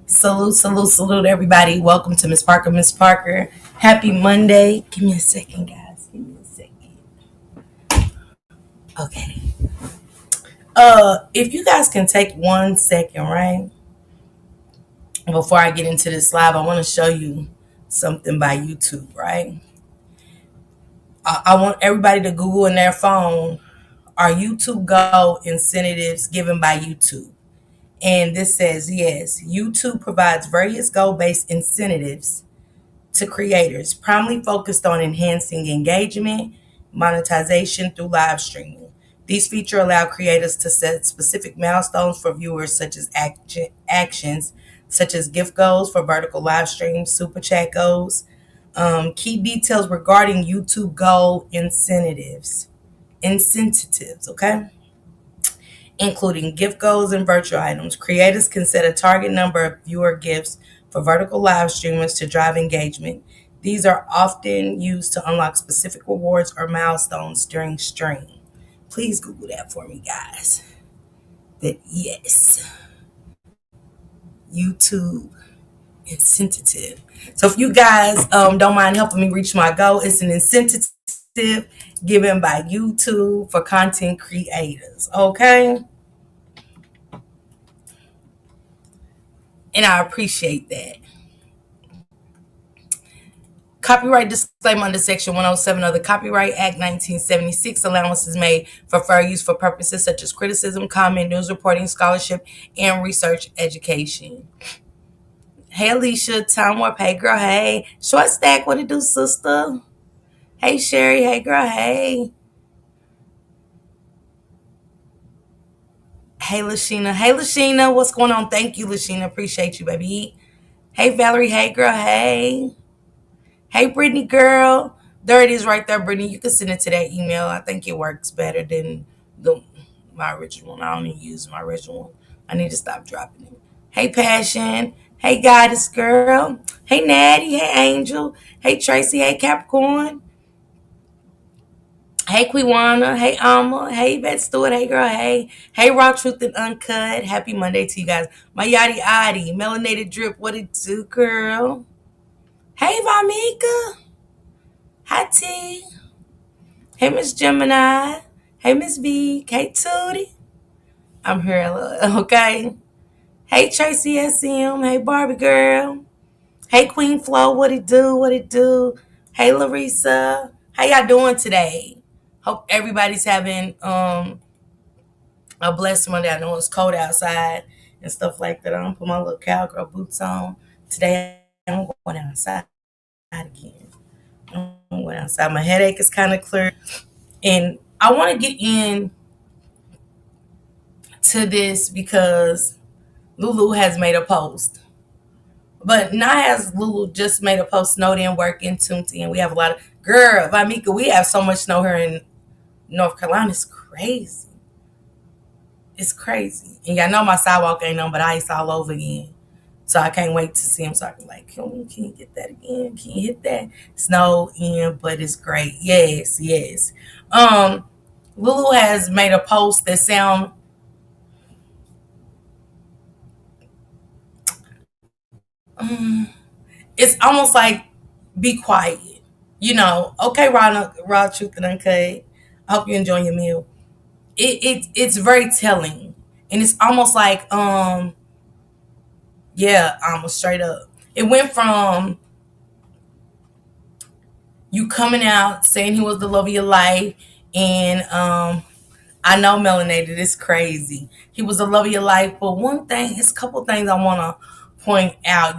Salute, salute, salute, everybody. Welcome to Miss Parker. Miss Parker, happy Monday. Give me a second, guys. Give me a second. Okay. If you guys can take 1 second, right? Before I get into this live, I want to show you something by YouTube, right? I want everybody to Google in their phone are YouTube Go incentives given by YouTube. And this says, yes, YouTube provides various goal based incentives to creators, primarily focused on enhancing engagement, monetization through live streaming. These features allow creators to set specific milestones for viewers, such as actions, such as gift goals for vertical live streams, super chat goals. Key details regarding YouTube goal incentives, okay? Including gift goals and virtual items. Creators can set a target number of viewer gifts for vertical live streamers to drive engagement. These are often used to unlock specific rewards or milestones during stream. Please Google that for me, guys. That yes, YouTube incentive. So if you guys don't mind helping me reach my goal, it's an incentive given by YouTube for content creators. Okay, and I appreciate that. Copyright disclaimer under Section 107 of the Copyright Act 1976. Allowances made for fair use for purposes such as criticism, comment, news reporting, scholarship, and research education. Hey, Alicia, Time Warp. Hey, girl. Hey. Short Stack, what it do, sister? Hey, Sherry. Hey, girl. Hey. Hey, Lashina. Hey, Lashina. What's going on? Thank you, Lashina. Appreciate you, baby. Hey, Valerie. Hey, girl. Hey. Hey, Brittany, girl. There it is right there, Brittany. You can send it to that email. I think it works better than the my original one. I don't even use my original one. I need to stop dropping it. Hey, Passion. Hey, Goddess, girl. Hey, Natty. Hey, Angel. Hey, Tracy. Hey, Capricorn. Hey, Quiwana. Hey, Alma. Hey, Beth Stewart. Hey, girl. Hey. Hey, Raw Truth and Uncut. Happy Monday to you guys. My Yachty Oddie. Melanated Drip. What it do, girl? Hey, Vamika. Hi, T. Hey, Miss Gemini. Hey, Miss V. Hey, Tootie. I'm here, okay? Hey, Tracy SM. Hey, Barbie girl. Hey, Queen Flo. What it do? What it do? Hey, Larissa. How y'all doing today? Hope everybody's having a blessed Monday. I know it's cold outside and stuff like that. I'm gonna put my little cowgirl boots on. Today I'm going outside again. I'm going outside. My headache is kind of clear. And I want to get in to this because Lulu has made a post. But not has Lulu just made a post, snowed in, working, tuned in. We have a lot of, girl, Vamika, we have so much snow here in North Carolina. It's crazy. It's crazy. And y'all know my sidewalk ain't nothing but ice all over again. So I can't wait to see him. So I can like, can you get that again? Can you hit that? Snow in, but it's great. Yes, yes. Um, Lulu has made a post that sound it's almost like be quiet. Okay, raw truth and uncut. I hope you're enjoying your meal. It's very telling. And it's almost like yeah, almost straight up. It went from you coming out saying he was the love of your life and I know melanated is crazy. He was the love of your life, but one thing, it's a couple things I want to point out.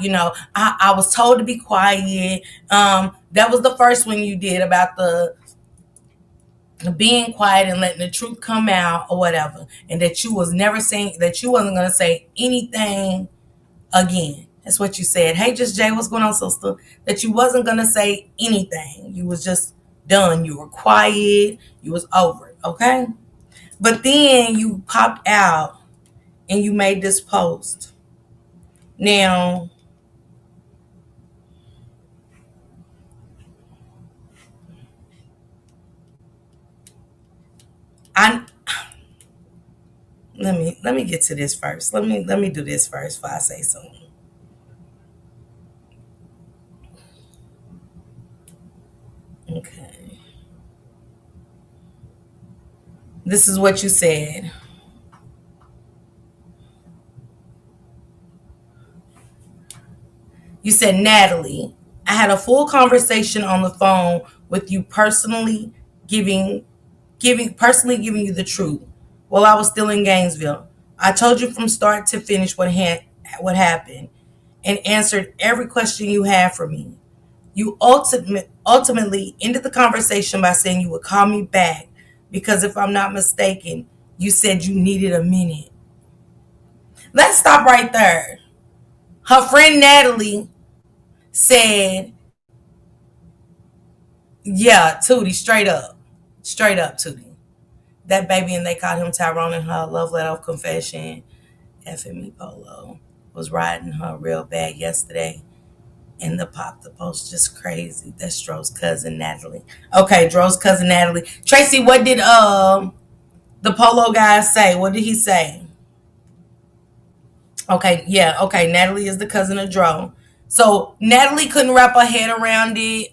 I was told to be quiet. That was the first one you did about the being quiet and letting the truth come out or whatever, and that you was never saying that you wasn't gonna say anything again. That's what you said. Hey, just Jay, what's going on, sister? That you wasn't gonna say anything. You was just done. You were quiet. You was over it. Okay. But then you popped out and you made this post. Now, I let me get to this first. Let me do this first before I say something. Okay. This is what you said. You said, Natalie, I had a full conversation on the phone with you giving personally giving you the truth while I was still in Gainesville. I told you from start to finish what happened and answered every question you had for me. You ultimately ended the conversation by saying you would call me back because if I'm not mistaken, you said you needed a minute. Let's stop right there. Her friend Natalie said, yeah, Tootie, straight up, Tootie. That baby, and they called him Tyrone in her love letter of confession. FME Polo was riding her real bad yesterday. And the post just crazy. That's Dro's cousin Natalie. Okay, Dro's cousin Natalie. Tracy, what did the Polo guy say? What did he say? Okay, yeah, okay. Natalie is the cousin of Dro. So Natalie couldn't wrap her head around it.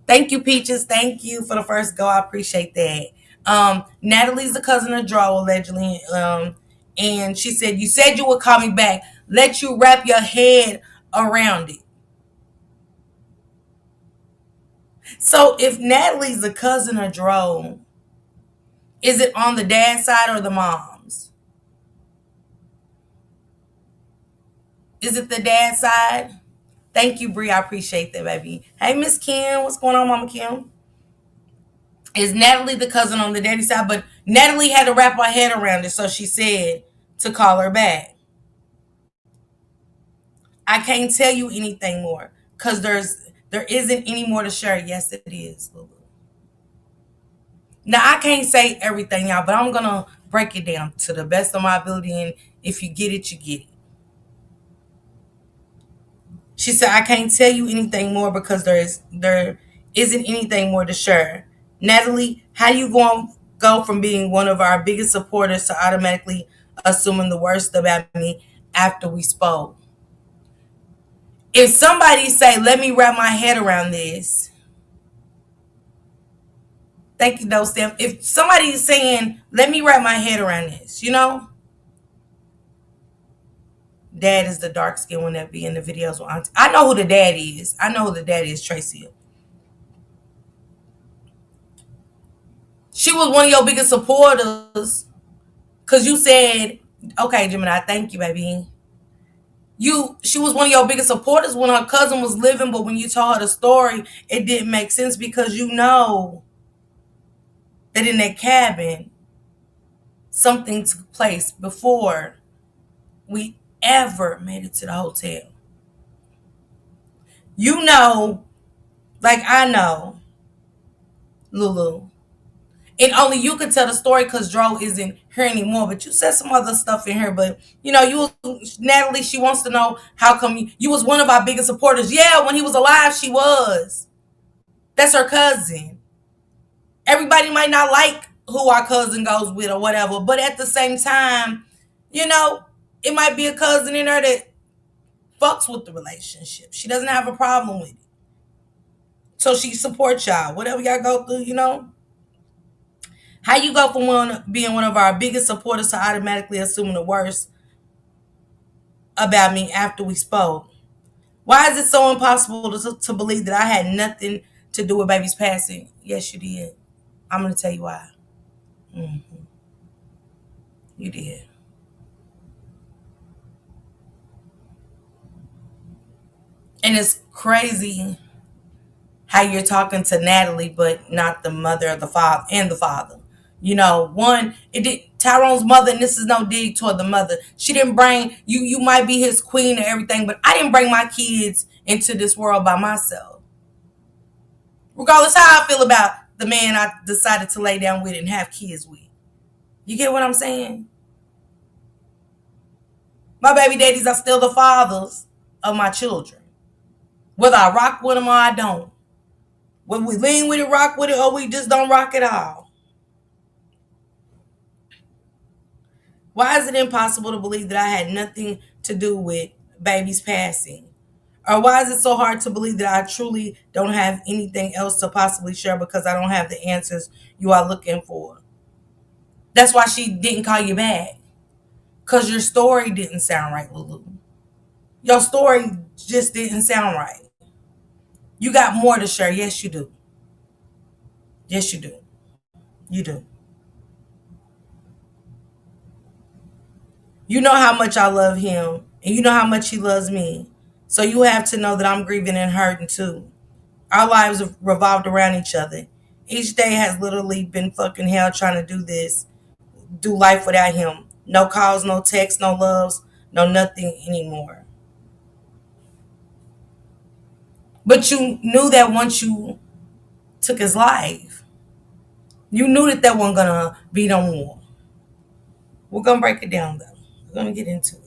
Thank you, Peaches. Thank you for the first go. I appreciate that. Natalie's the cousin of Dro, allegedly. And she said, you said you would call me back. Let you wrap your head around it. So if Natalie's the cousin of Dro, is it on the dad's side or the mom's? Is it the dad's side? Thank you, Bree. I appreciate that, baby. Hey, Miss Kim. What's going on, Mama Kim? Is Natalie the cousin on the daddy side? But Natalie had to wrap her head around it, so she said to call her back. I can't tell you anything more because there isn't any more to share. Yes, it is, Lulu. Now I can't say everything, y'all, but I'm gonna break it down to the best of my ability, and if you get it, you get it. She said, I can't tell you anything more because there isn't anything more to share. Natalie, how you going to go from being one of our biggest supporters to automatically assuming the worst about me after we spoke? If somebody say, let me wrap my head around this, thank you, no Stem. If somebody's saying, let me wrap my head around this, dad is the dark skin one that be in the videos. I know who the dad is. I know who the dad is, Tracy. She was one of your biggest supporters because you said, okay, Gemini, thank you, baby. She was one of your biggest supporters when her cousin was living, but when you told her the story, it didn't make sense because you know that in that cabin, something took place before we ever made it to the hotel. You know, like I know, Lulu. And only you could tell the story because Dro isn't here anymore. But you said some other stuff in here. But Natalie. She wants to know how come you was one of our biggest supporters. Yeah, when he was alive, she was. That's her cousin. Everybody might not like who our cousin goes with or whatever, but at the same time, you know, it might be a cousin in her that fucks with the relationship. She doesn't have a problem with it, so she supports y'all. Whatever y'all go through. How you go from being one of our biggest supporters to automatically assuming the worst about me after we spoke? Why is it so impossible to believe that I had nothing to do with baby's passing? Yes, you did. I'm going to tell you why. Mm-hmm. You did. And it's crazy how you're talking to Natalie, but not the mother of the father and the father. One, it did Tyrone's mother, and this is no dig toward the mother. She didn't bring you. You might be his queen and everything, but I didn't bring my kids into this world by myself. Regardless how I feel about the man I decided to lay down with and have kids with. You get what I'm saying? My baby daddies are still the fathers of my children. Whether I rock with them or I don't. When we lean with it, rock with it, or we just don't rock at all. Why is it impossible to believe that I had nothing to do with baby's passing? Or why is it so hard to believe that I truly don't have anything else to possibly share because I don't have the answers you are looking for? That's why she didn't call you back. Because your story didn't sound right, Lulu. Your story just didn't sound right. You got more to share. Yes, you do. Yes, you do. You do. You know how much I love him, and you know how much he loves me. So you have to know that I'm grieving and hurting too. Our lives have revolved around each other. Each day has literally been fucking hell trying to do this, do life without him. No calls, no texts, no loves, no nothing anymore. But you knew that once you took his life, you knew that that wasn't gonna be no more. We're gonna break it down though. We're gonna get into it.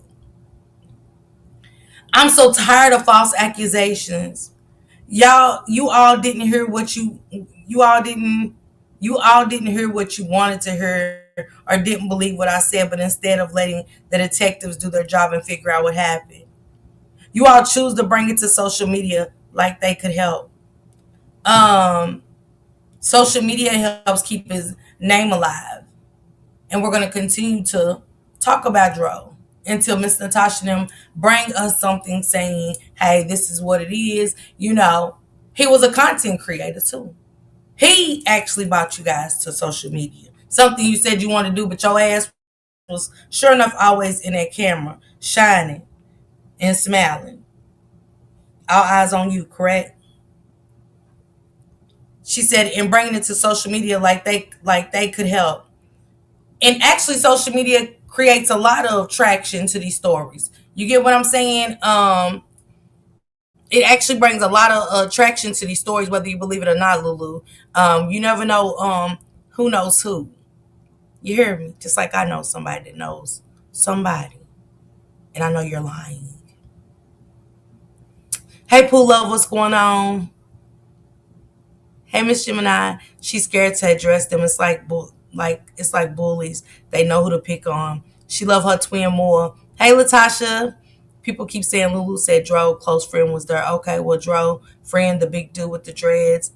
I'm so tired of false accusations. Y'all, you all didn't hear what you wanted to hear or didn't believe what I said, but instead of letting the detectives do their job and figure out what happened, you all choose to bring it to social media like they could help. Um, Social media helps keep his name alive, and we're gonna continue to talk about DRO until Miss Natasha and them bring us something saying, "Hey, this is what it is." He was a content creator too. He actually brought you guys to social media. Something you said you wanted to do, but your ass was sure enough always in that camera, shining and smiling. All eyes on you, correct? She said, and bringing it to social media like they could help. And actually, social media creates a lot of traction to these stories. You get what I'm saying? It actually brings a lot of traction to these stories, whether you believe it or not, Lulu. You never know who knows who. You hear me? Just like I know somebody that knows somebody. And I know you're lying. Hey, Pooh Love, what's going on? Hey, Miss Gemini. She's scared to address them. It's like bullies. They know who to pick on. She love her twin more. Hey, Latasha. People keep saying Lulu said Dro, close friend was there. Okay, well, Dro, friend, the big dude with the dreads,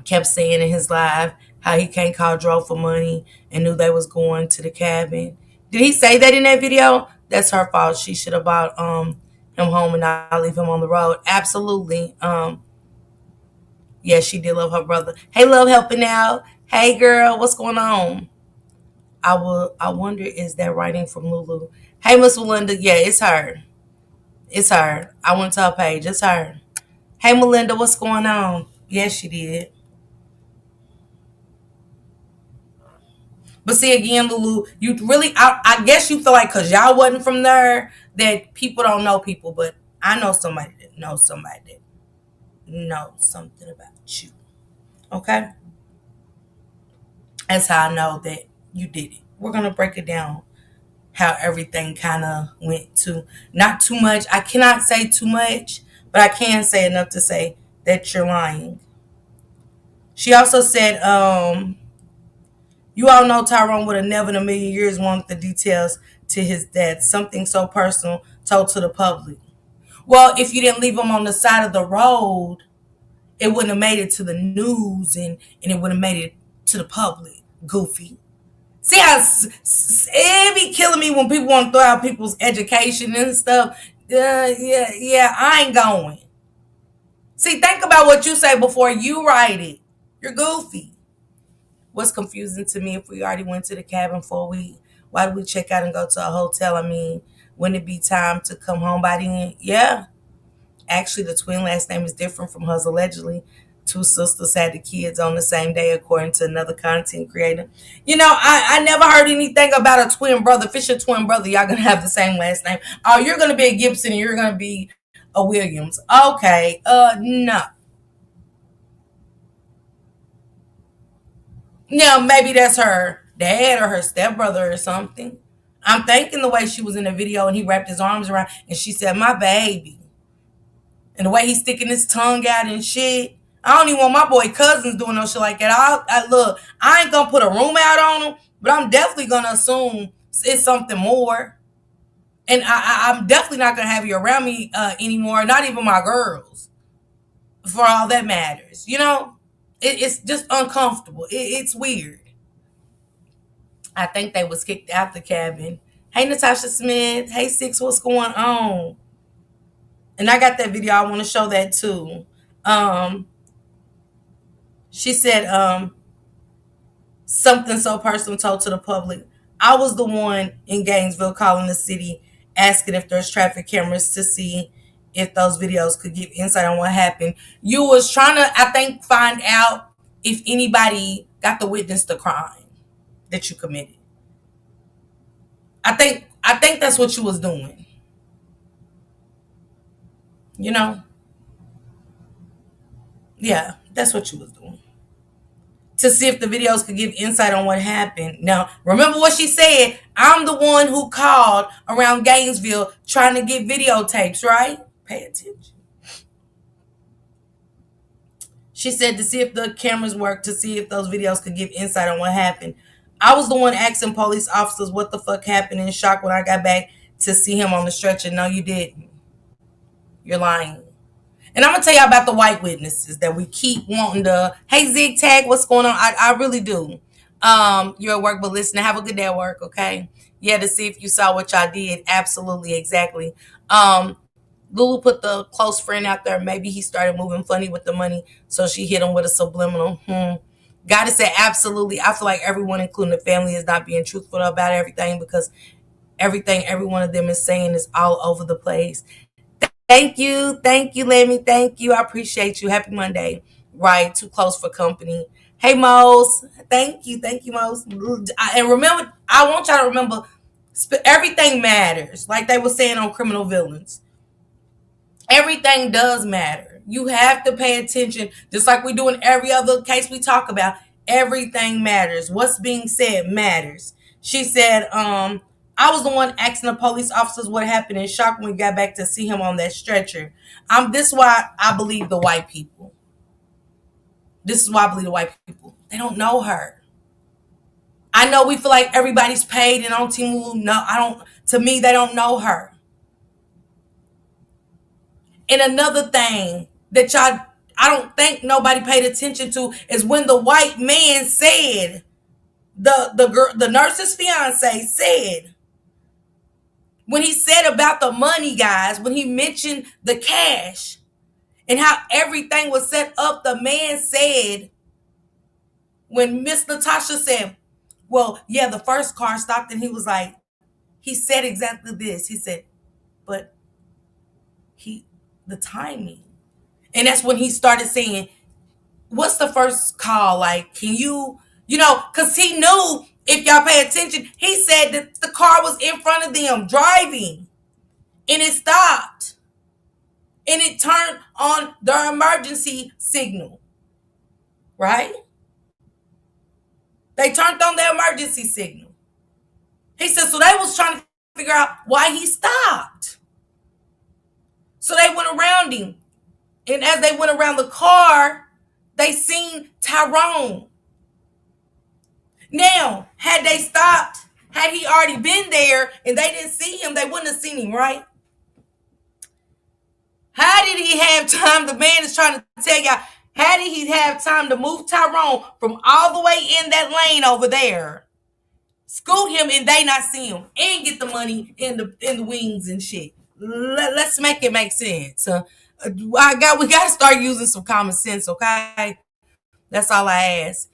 kept saying in his live how he can't call Dro for money and knew they was going to the cabin. Did he say that in that video? That's her fault. She should have brought him home and not leave him on the road. Absolutely. Yeah, she did love her brother. Hey, love helping out. Hey, girl, what's going on? I wonder, is that writing from Lulu? Hey, Miss Melinda. Yeah, it's her. It's her. I went to her page. It's her. Hey, Melinda, what's going on? Yes, she did. But see, again, Lulu, you really, I guess you feel like because y'all wasn't from there that people don't know people, but I know somebody that knows something about you. Okay? That's how I know that you did it. We're going to break it down how everything kind of went to. Not too much. I cannot say too much, but I can say enough to say that you're lying. She also said, you all know Tyrone would have never in a million years wanted the details to his death, something so personal told to the public. Well, if you didn't leave him on the side of the road, it wouldn't have made it to the news and it wouldn't have made it to the public. Goofy. See how it be killing me when people want to throw out people's education and stuff. Yeah, I ain't going. See, think about what you say before you write it. You're goofy. What's confusing to me, if we already went to the cabin for a week, why did we check out and go to a hotel? I mean, wouldn't it be time to come home by then? Yeah. Actually, the twin last name is different from hers, allegedly. Two sisters had the kids on the same day, according to another content creator. I never heard anything about a twin brother. If it's your twin brother, y'all going to have the same last name. Oh, you're going to be a Gibson and you're going to be a Williams. Okay. No. Maybe that's her dad or her stepbrother or something. I'm thinking the way she was in the video and he wrapped his arms around and she said, my baby. And the way he's sticking his tongue out and shit. I don't even want my boy cousins doing no shit like that. Look, I ain't gonna put a room out on him, but I'm definitely gonna assume it's something more. And I'm definitely not gonna have you around me anymore. Not even my girls, for all that matters. It's just uncomfortable. It's weird. I think they was kicked out the cabin. Hey, Natasha Smith. Hey, Six. What's going on? And I got that video. I want to show that too. Um, she said, something so personal told to the public. I was the one in Gainesville calling the city, asking if there's traffic cameras to see if those videos could give insight on what happened. You was trying to, I think, find out if anybody got to witness the crime that you committed. I think that's what you was doing. You know? Yeah, that's what you was doing. To see if the videos could give insight on what happened. Now, remember what she said. I'm the one who called around Gainesville trying to get videotapes, right? Pay attention. She said to see if the cameras worked, to see if those videos could give insight on what happened. I was the one asking police officers what the fuck happened, in shock when I got back to see him on the stretcher. No, you didn't. You're lying. And I'm gonna tell y'all about the white witnesses that we keep wanting to. Hey, Zigtag, what's going on? I really do. You're at work, but listen, have a good day at work, okay? Yeah, to see if you saw what y'all did. Absolutely, exactly. Lulu put the close friend out there. Maybe he started moving funny with the money, so she hit him with a subliminal. Gotta say, absolutely. I feel like everyone, including the family, is not being truthful about everything, because everything every one of them is saying is all over the place. Thank you, Lemmy. Thank you. I appreciate you. Happy Monday. Right, too close for company. Hey, Mose. Thank you, Mose. And remember, I want y'all to remember, everything matters. Like they were saying on Criminal Villains, everything does matter. You have to pay attention, just like we do in every other case we talk about. Everything matters. What's being said matters. She said, I was the one asking the police officers what happened, in shock when we got back to see him on that stretcher. This is why I believe the white people. This is why I believe the white people. They don't know her. I know we feel like everybody's paid and on Team Lulu. No, I don't. To me, they don't know her. And another thing that I don't think nobody paid attention to is when the white man said, the nurse's fiance said, when he said about the money, guys, when he mentioned the cash and how everything was set up, the man said, when Miss Natasha said, well, yeah, the first car stopped, and he was like, he said exactly this. He said, but the timing. And that's when he started saying, what's the first call? Like, can because he knew, if y'all pay attention, he said that the car was in front of them driving, and it stopped. And it turned on the emergency signal, right? They turned on the emergency signal. He said, so they was trying to figure out why he stopped. So they went around him. And as they went around the car, they seen Tyrone. Now, had they stopped, had he already been there and they didn't see him, they wouldn't have seen him, right? How did he have time? The man is trying to tell y'all, how did he have time to move Tyrone from all the way in that lane over there, scoot him, and they not see him, and get the money in the wings and shit? Let's make it make sense. We got to start using some common sense, okay? That's all I ask.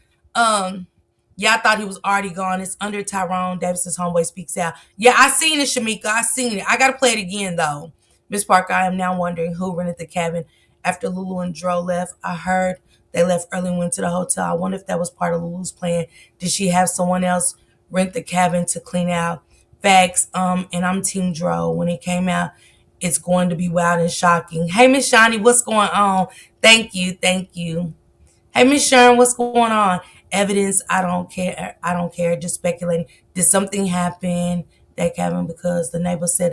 Yeah, I thought he was already gone. It's under Tyrone Davis's homeboy speaks out. Yeah, I seen it, Shamika. I seen it. I gotta play it again though. Miss Parker, I am now wondering who rented the cabin after Lulu and DRO left. I heard they left early and went to the hotel. I wonder if that was part of Lulu's plan. Did she have someone else rent the cabin to clean out? Facts. And I'm Team DRO. When it came out, it's going to be wild and shocking. Hey, Miss Shani, what's going on? Thank you. Hey, Miss Sharon, what's going on? Evidence, I don't care. Just speculating. Did something happen that cabin, because the neighbor said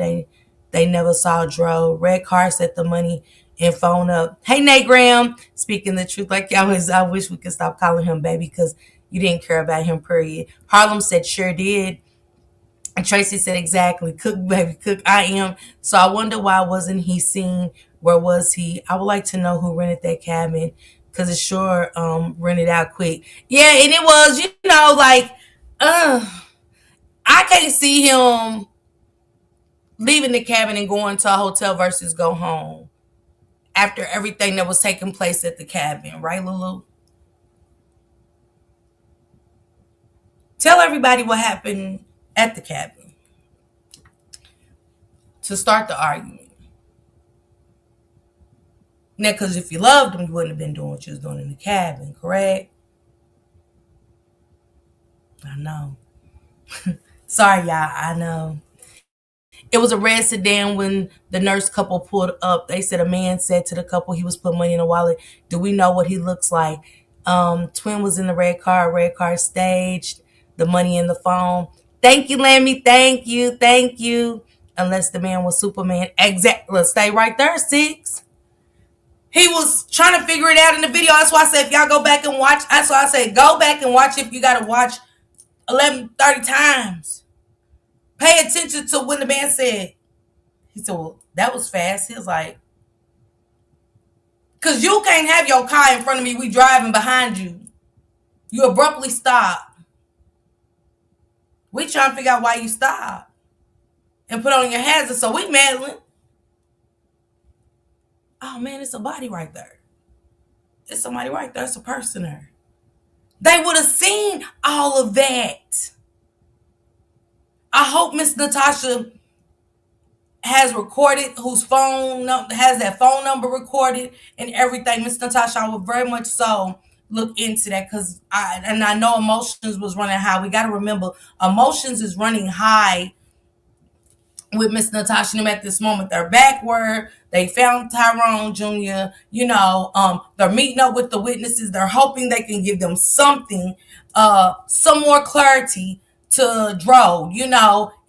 they never saw DRO. Red car set the money and phone up. Hey, Nate Graham, speaking the truth like y'all was. I wish we could stop calling him baby, because you didn't care about him, period. Harlem said sure did. Tracy said exactly. Cook, baby, cook. I am. So I wonder why wasn't he seen? Where was he? I would like to know who rented that cabin because it sure rented out quick. Yeah, and it was, like, I can't see him leaving the cabin and going to a hotel versus go home after everything that was taking place at the cabin, right, Lulu? Tell everybody what happened at the cabin to start the argument. Now, because if you loved him, you wouldn't have been doing what you was doing in the cabin, correct? I know. Sorry, y'all. I know. It was a red sedan when the nurse couple pulled up. They said a man said to the couple he was putting money in a wallet. Do we know what he looks like? Twin was in the red car staged, the money in the phone. Thank you, Lammy. Thank you. Thank you. Unless the man was Superman. Exactly. Let's stay right there, Six. He was trying to figure it out in the video. That's why I said if y'all go back and watch. That's why I said go back and watch if you got to watch 11, 30 times. Pay attention to when the man said. He said, well, that was fast. He was like, because you can't have your car in front of me. We driving behind you. You abruptly stop. We trying to figure out why you stop. And put on your hazard. So we meddling. Oh, man, it's a body right there. It's somebody right there. It's a person there. They would have seen all of that. I hope Miss Natasha has recorded, whose phone has that phone number recorded and everything. Miss Natasha, I would very much so look into that because I know emotions was running high. We got to remember, emotions is running high with Miss Natasha and them at this moment. They're backward. They found Tyrone Jr. They're meeting up with the witnesses. They're hoping they can give them something, some more clarity to DRO,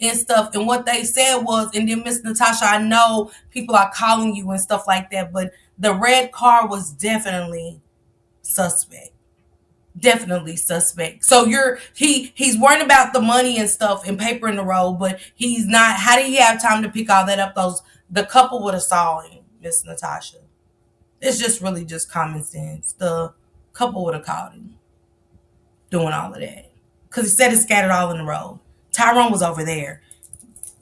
and stuff. And what they said was, and then Miss Natasha, I know people are calling you and stuff like that, but the red car was definitely suspect. Definitely suspect. So he's worrying about the money and stuff and paper in the road, but he's not. How did he have time to pick all that up? The couple would have saw him, Miss Natasha. It's just really just common sense. The couple would have caught him doing all of that. Because he said it scattered all in the road. Tyrone was over there.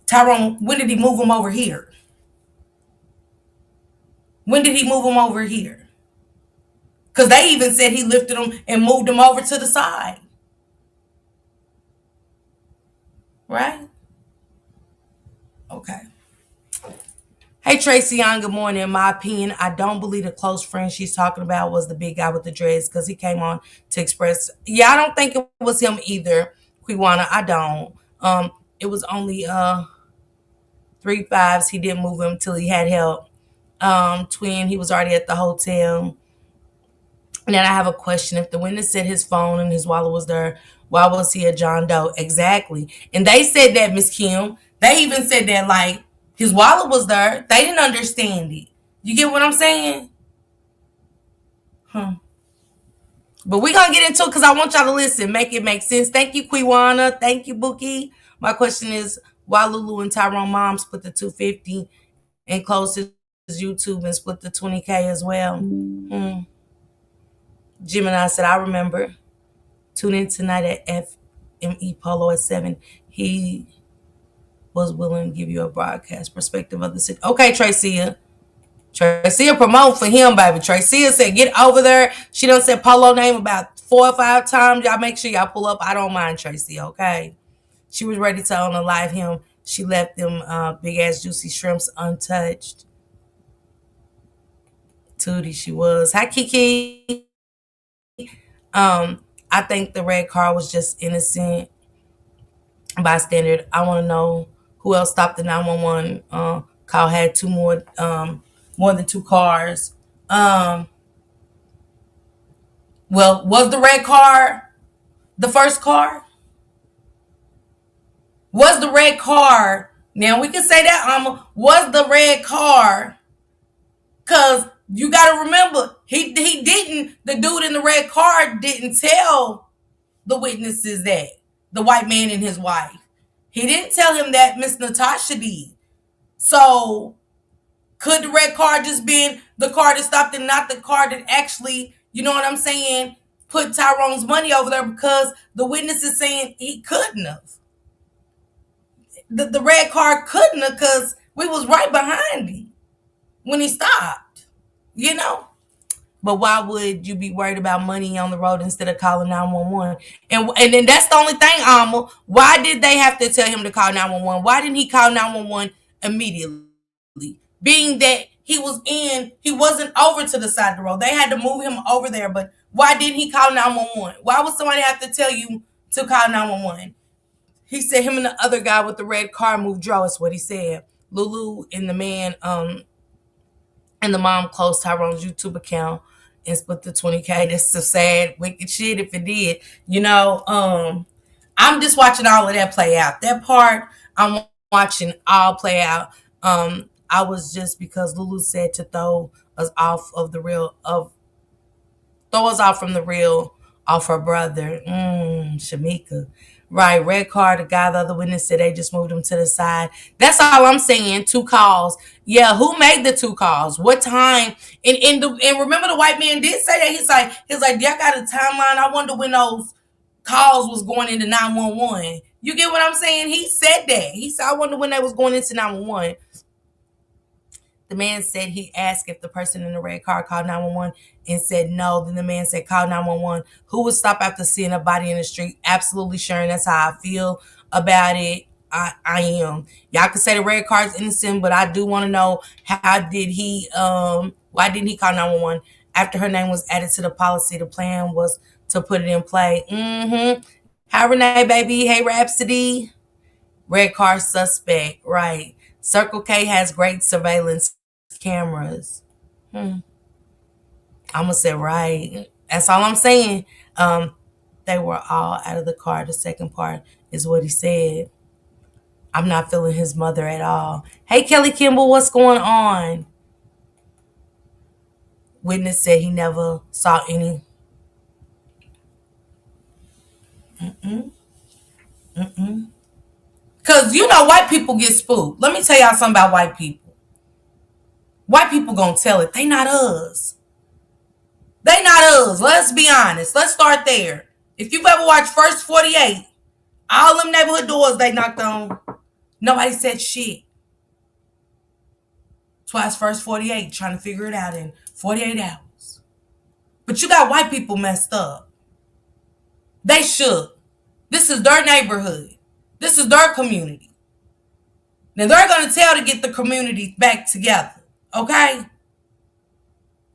Tyrone, when did he move him over here? When did he move him over here? Because they even said he lifted him and moved him over to the side. Right? Okay. Hey, Tracy on, good morning. In my opinion, I don't believe the close friend she's talking about was the big guy with the dreads because he came on to express. Yeah, I don't think it was him either, Quiwana. I don't. It was only 3 5s. He didn't move him till he had help. Twin, he was already at the hotel. And then I have a question. If the witness said his phone and his wallet was there, why was he a John Doe? Exactly. And they said that, Miss Kim. They even said that, like, his wallet was there. They didn't understand it. You get what I'm saying? But we're going to get into it because I want y'all to listen. Make it make sense. Thank you, Quiwana. Thank you, Bookie. My question is, why Lulu and Tyrone mom split the 250 and closed his YouTube and split the 20K as well? Gemini said, I remember. Tune in tonight at FME Polo at 7. He was willing to give you a broadcast perspective of the city. Okay, Tracia. Tracia promote for him, baby. Tracia said, get over there. She done said Polo name about 4 or 5 times. Y'all make sure y'all pull up. I don't mind Tracy, okay? She was ready to on a live him. She left them big ass juicy shrimps untouched. Tootie, she was. Hi, Kiki. I think the red car was just innocent bystander. I want to know who else stopped the 911 call. Had more than 2 cars. Well, was the red car the first car? Was the red car? Now we can say that was the red car, because you got to remember he didn't. The dude in the red car didn't tell the witnesses that the white man and his wife. He didn't tell him that. Miss Natasha did. So could the red car just been the car that stopped and not the car that actually, you know what I'm saying, put Tyrone's money over there, because the witness is saying he couldn't have. The red car couldn't have, because we was right behind him when he stopped, you know? But why would you be worried about money on the road instead of calling 911? And then that's the only thing, Alma. Why did they have to tell him to call 911? Why didn't he call 911 immediately? Being that he wasn't over to the side of the road. They had to move him over there. But why didn't he call 911? Why would somebody have to tell you to call 911? He said him and the other guy with the red car moved DRO. Is what he said. Lulu and the man, and the mom closed Tyrone's YouTube account and split the 20K. That's some sad, wicked shit if it did. I'm just watching all of that play out. That part I'm watching all play out. I was just, because Lulu said to throw us off of the real of throw us off from the real off her brother. Shamika. Right, red card, the guy, the other witness said they just moved him to the side. That's all I'm saying. 2 calls. Yeah, who made the 2 calls? What time? And remember the white man did say that. He's like, y'all got a timeline. I wonder when those calls was going into 911. You get what I'm saying? He said that. He said, I wonder when they was going into 911. The man said he asked if the person in the red car called 911 and said no. Then the man said, call 911. Who would stop after seeing a body in the street? Absolutely, Sharon. That's how I feel about it. I am. Y'all can say the red car is innocent, but I do want to know, why didn't he call 911 after her name was added to the policy? The plan was to put it in play. Hi, Renee, baby. Hey, Rhapsody. Red car suspect. Right. Circle K has great surveillance cameras. I'm gonna say right. That's all I'm saying. They were all out of the car. The second part is what he said. I'm not feeling his mother at all. Hey, Kelly Kimball, what's going on? Witness said he never saw any. Because, white people get spooked. Let me tell y'all something about white people. White people gonna tell it. They not us. They not us. Let's be honest. Let's start there. If you've ever watched First 48, all them neighborhood doors they knocked on, nobody said shit. Twice First 48, trying to figure it out in 48 hours. But you got white people messed up. They shook. This is their neighborhood. This is their community. Now they're going to tell to get the community back together. Okay?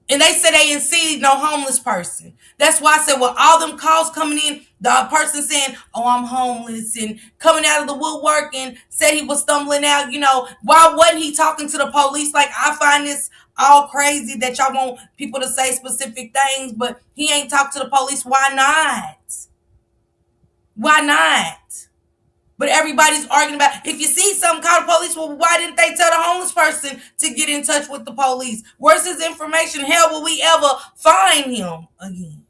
And they said they didn't see no homeless person. That's why I said, with all them calls coming in, the person saying, oh, I'm homeless, and coming out of the woodwork and said he was stumbling out, why wasn't he talking to the police? Like, I find this all crazy that y'all want people to say specific things, but he ain't talked to the police. Why not? Why not? But everybody's arguing about, if you see something, call the police. Well, why didn't they tell the homeless person to get in touch with the police? Where's his information? Hell, will we ever find him again?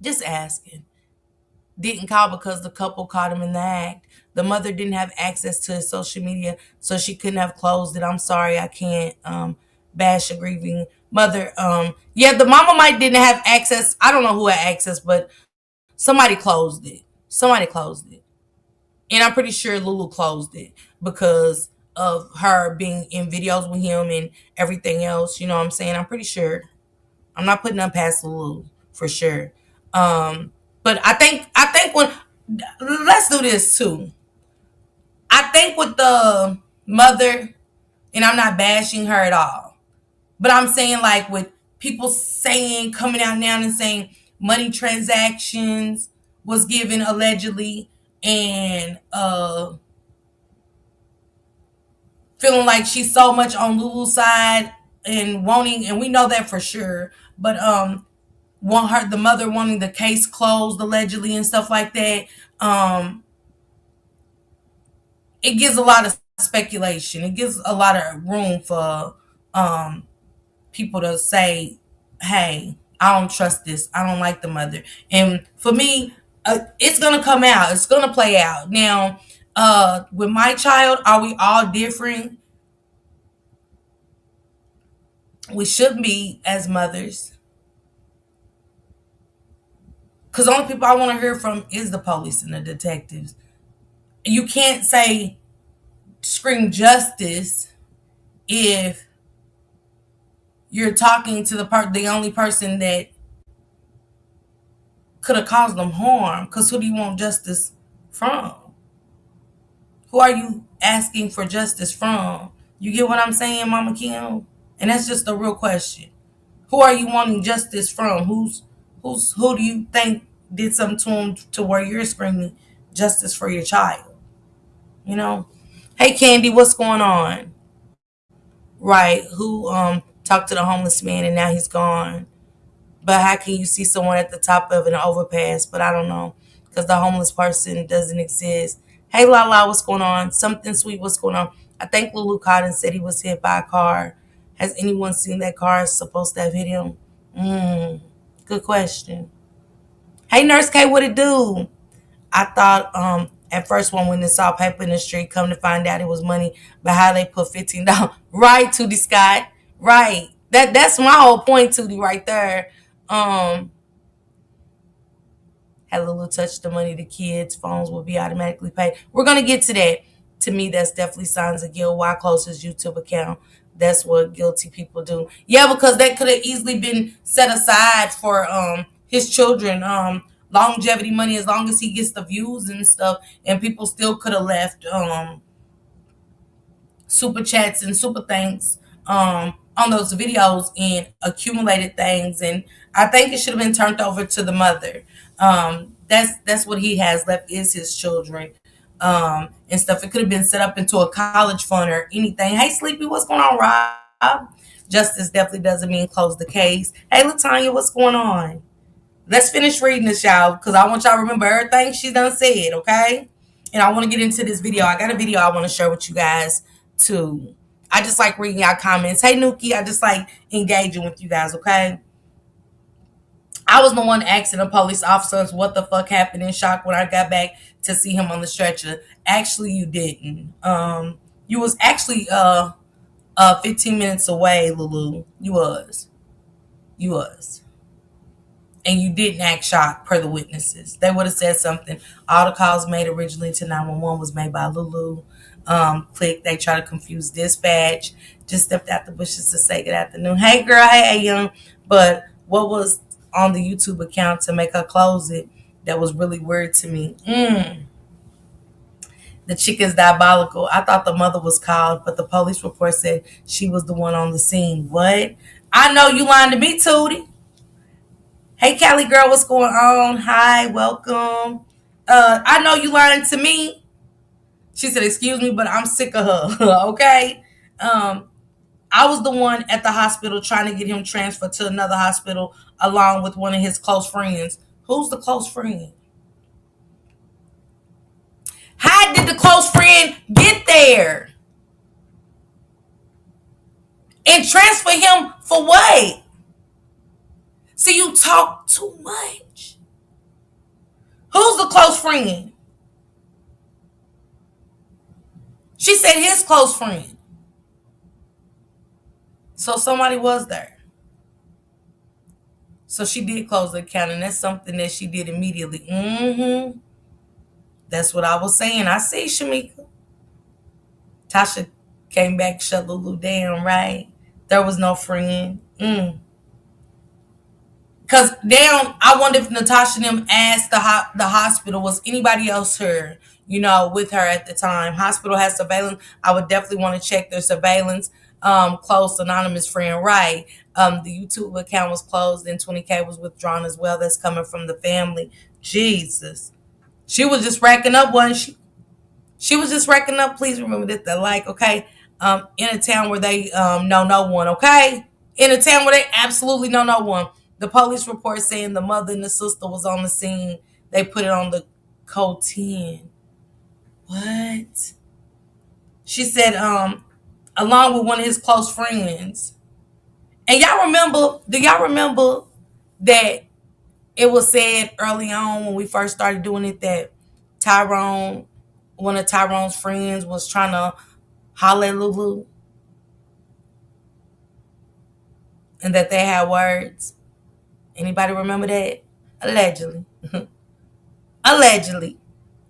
Just asking. Didn't call because the couple caught him in the act. The mother didn't have access to his social media, so she couldn't have closed it. I'm sorry, I can't bash a grieving mother. Yeah, the mama might didn't have access. I don't know who had access, but somebody closed it. Somebody closed it. And I'm pretty sure Lulu closed it because of her being in videos with him and everything else. You know what I'm saying? I'm pretty sure. I'm not putting up past Lulu for sure. But I think when, let's do this too. I think with the mother, and I'm not bashing her at all, but I'm saying, like, with people saying, coming out now and saying money transactions was given allegedly, and feeling like she's so much on Lulu's side and wanting, and we know that for sure, but want her, the mother wanting the case closed allegedly and stuff like that. It gives a lot of speculation. It gives a lot of room for people to say, hey, I don't trust this. I don't like the mother. And for me, it's going to come out. It's going to play out. Now, with my child, are we all different? We should be as mothers. Because the only people I want to hear from is the police and the detectives. You can't say scream justice if you're talking to the only person that could have caused them harm. Because who do you want justice from? Who are you asking for justice from? You get what I'm saying, Mama Kim? And that's just a real question. Who are you wanting justice from? Who do you think did something to him to where you're screaming justice for your child? You know? Hey Candy, what's going on? Right. Who talked to the homeless man and now he's gone. But how can you see someone at the top of an overpass? But I don't know. Because the homeless person doesn't exist. Hey Lala, what's going on? Something sweet, what's going on? I think Lulu Cotton said he was hit by a car. Has anyone seen that car supposed to have hit him? Good question. Hey Nurse K, what it do? I thought at first when they saw paper in the street, come to find out it was money, but how they put $15. Right, Tootie Scott. Right. That's my whole point, Tootie, right there. Um, had Lulu touch the money, the kids' phones will be automatically paid. We're gonna get to that. To me, that's definitely signs of guilt. Why close his YouTube account? That's what guilty people do. Yeah, because that could have easily been set aside for his children. Longevity money, as long as he gets the views and stuff, and people still could have left super chats and super thanks on those videos and accumulated things. And I think it should have been turned over to the mother. That's what he has left is his children and stuff. It could have been set up into a college fund or anything. Hey, Sleepy, what's going on, Rob? Justice definitely doesn't mean close the case. Hey, Latanya, what's going on? Let's finish reading this, y'all, because I want y'all to remember everything she done said, okay? And I want to get into this video. I got a video I want to share with you guys, too. I just like reading y'all comments. Hey, Nuki, I just like engaging with you guys, okay? I was the one asking the police officers what the fuck happened in shock when I got back to see him on the stretcher. Actually, you didn't. You was actually 15 minutes away, Lulu. You was. You was. And you didn't act shocked per the witnesses. They would have said something. All the calls made originally to 911 was made by Lulu. Click, they try to confuse dispatch. Just stepped out the bushes to say good afternoon. Hey girl, hey young. But what was on the YouTube account to make her close it that was really weird to me? The chick is diabolical. I thought the mother was called, but the police report said she was the one on the scene. What? I know you lying to me, Tootie. Hey, Callie girl, what's going on? Hi, welcome. I know you lying to me. She said, excuse me, but I'm sick of her. Okay. I was the one at the hospital trying to get him transferred to another hospital along with one of his close friends. Who's the close friend? How did the close friend get there? And transfer him for what? See, you talk too much. Who's the close friend? She said his close friend. So somebody was there. So she did close the account, and that's something that she did immediately. That's what I was saying. I see, Shamika. Tasha came back, shut Lulu down, right? There was no friend. Because down, I wonder if Natasha and them asked the hospital, was anybody else here, with her at the time? Hospital has surveillance. I would definitely want to check their surveillance. Closed anonymous friend, right? The YouTube account was closed and 20K was withdrawn as well. That's coming from the family. Jesus. She was just racking up, wasn't she? She was just racking up. Please remember that okay? In a town where they know no one, okay? In a town where they absolutely know no one. The police report saying the mother and the sister was on the scene. They put it on the code 10. What? She said, along with one of his close friends. And y'all remember? Do y'all remember that it was said early on when we first started doing it that Tyrone, one of Tyrone's friends, was trying to holler at Lulu, and that they had words. Anybody remember that? Allegedly, allegedly,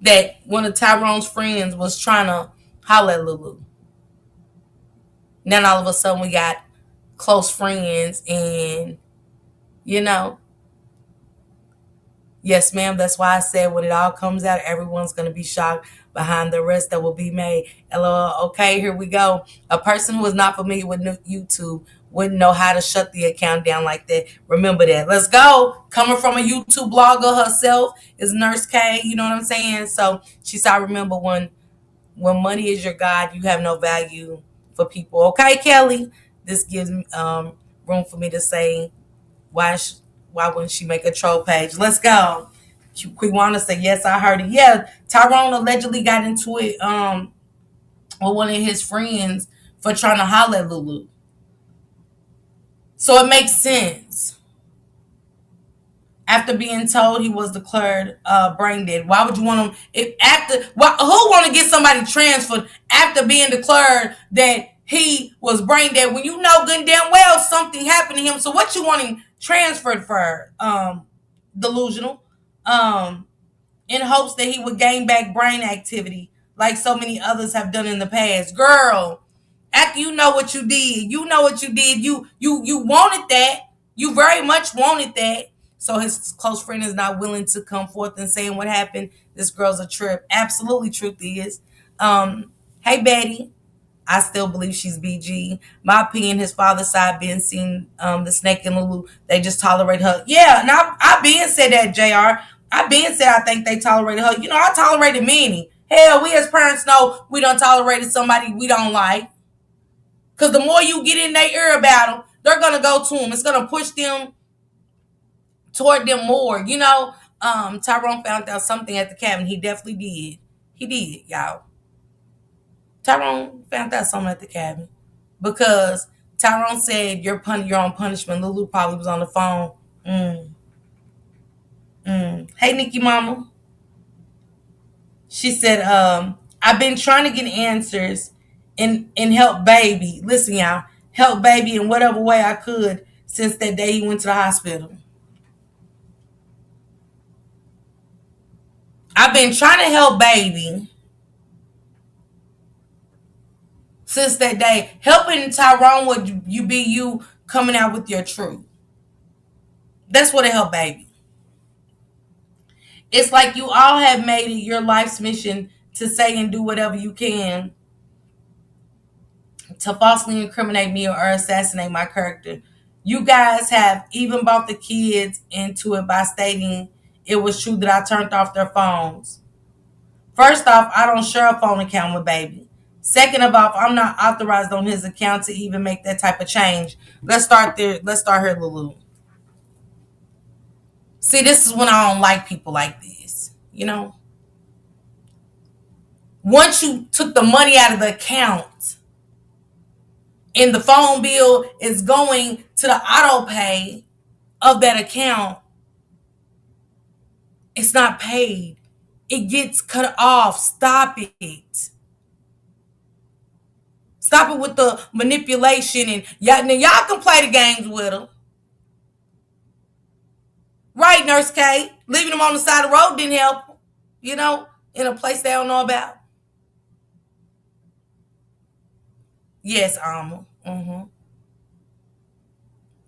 that one of Tyrone's friends was trying to holler at Lulu. Then all of a sudden we got close friends, and you know, yes, ma'am. That's why I said when it all comes out, everyone's going to be shocked behind the arrest that will be made. LOL. Okay, here we go. A person who is not familiar with YouTube wouldn't know how to shut the account down like that. Remember that. Let's go. Coming from a YouTube blogger herself is Nurse K. You know what I'm saying? So she said, I remember when money is your God, you have no value for people. Okay, Kelly. This gives me room for me to say why why wouldn't she make a troll page? Let's go. Quiwana said, yes, I heard it. Yeah, Tyrone allegedly got into it with one of his friends for trying to holler at Lulu. So it makes sense. After being told he was declared brain dead, why would you want him? If after who want to get somebody transferred after being declared that he was brain dead when you know good and damn well something happened to him? So what you want him transferred for? Delusional. In hopes that he would gain back brain activity like so many others have done in the past. Girl, after you know what you did, you wanted that. You very much wanted that. So his close friend is not willing to come forth and saying what happened. This girl's a trip. Absolutely, truth is. Hey Betty, I still believe she's BG. My opinion, his father's side being seen, the snake and Lulu, they just tolerate her. Yeah, and I been said that, JR. I been said I think they tolerated her. You know, I tolerated many. Hell, we as parents know we done tolerated somebody we don't like. Because the more you get in their ear about them, they're going to go to them. It's going to push them toward them more. You know, Tyrone found out something at the cabin. He definitely did. He did, y'all. Tyrone found out something at the cabin because Tyrone said your own punishment. Lulu probably was on the phone. Hey, Nikki Mama. She said, I've been trying to get answers and help baby. Listen, y'all, help baby in whatever way I could since that day he went to the hospital. I've been trying to help baby since that day. Helping Tyrone would you be you coming out with your truth. That's what it helped baby. It's like you all have made it your life's mission to say and do whatever you can to falsely incriminate me or assassinate my character. You guys have even brought the kids into it by stating it was true that I turned off their phones. First off, I don't share a phone account with baby. Second of all, I'm not authorized on his account to even make that type of change. Let's start there. Let's start here, Lulu. See, this is when I don't like people like this. You know? Once you took the money out of the account and the phone bill is going to the auto pay of that account, it's not paid. It gets cut off. Stop it. Stop it with the manipulation and y'all can play the games with them. Right, Nurse K. Leaving them on the side of the road didn't help. You know, in a place they don't know about. Yes, Alma.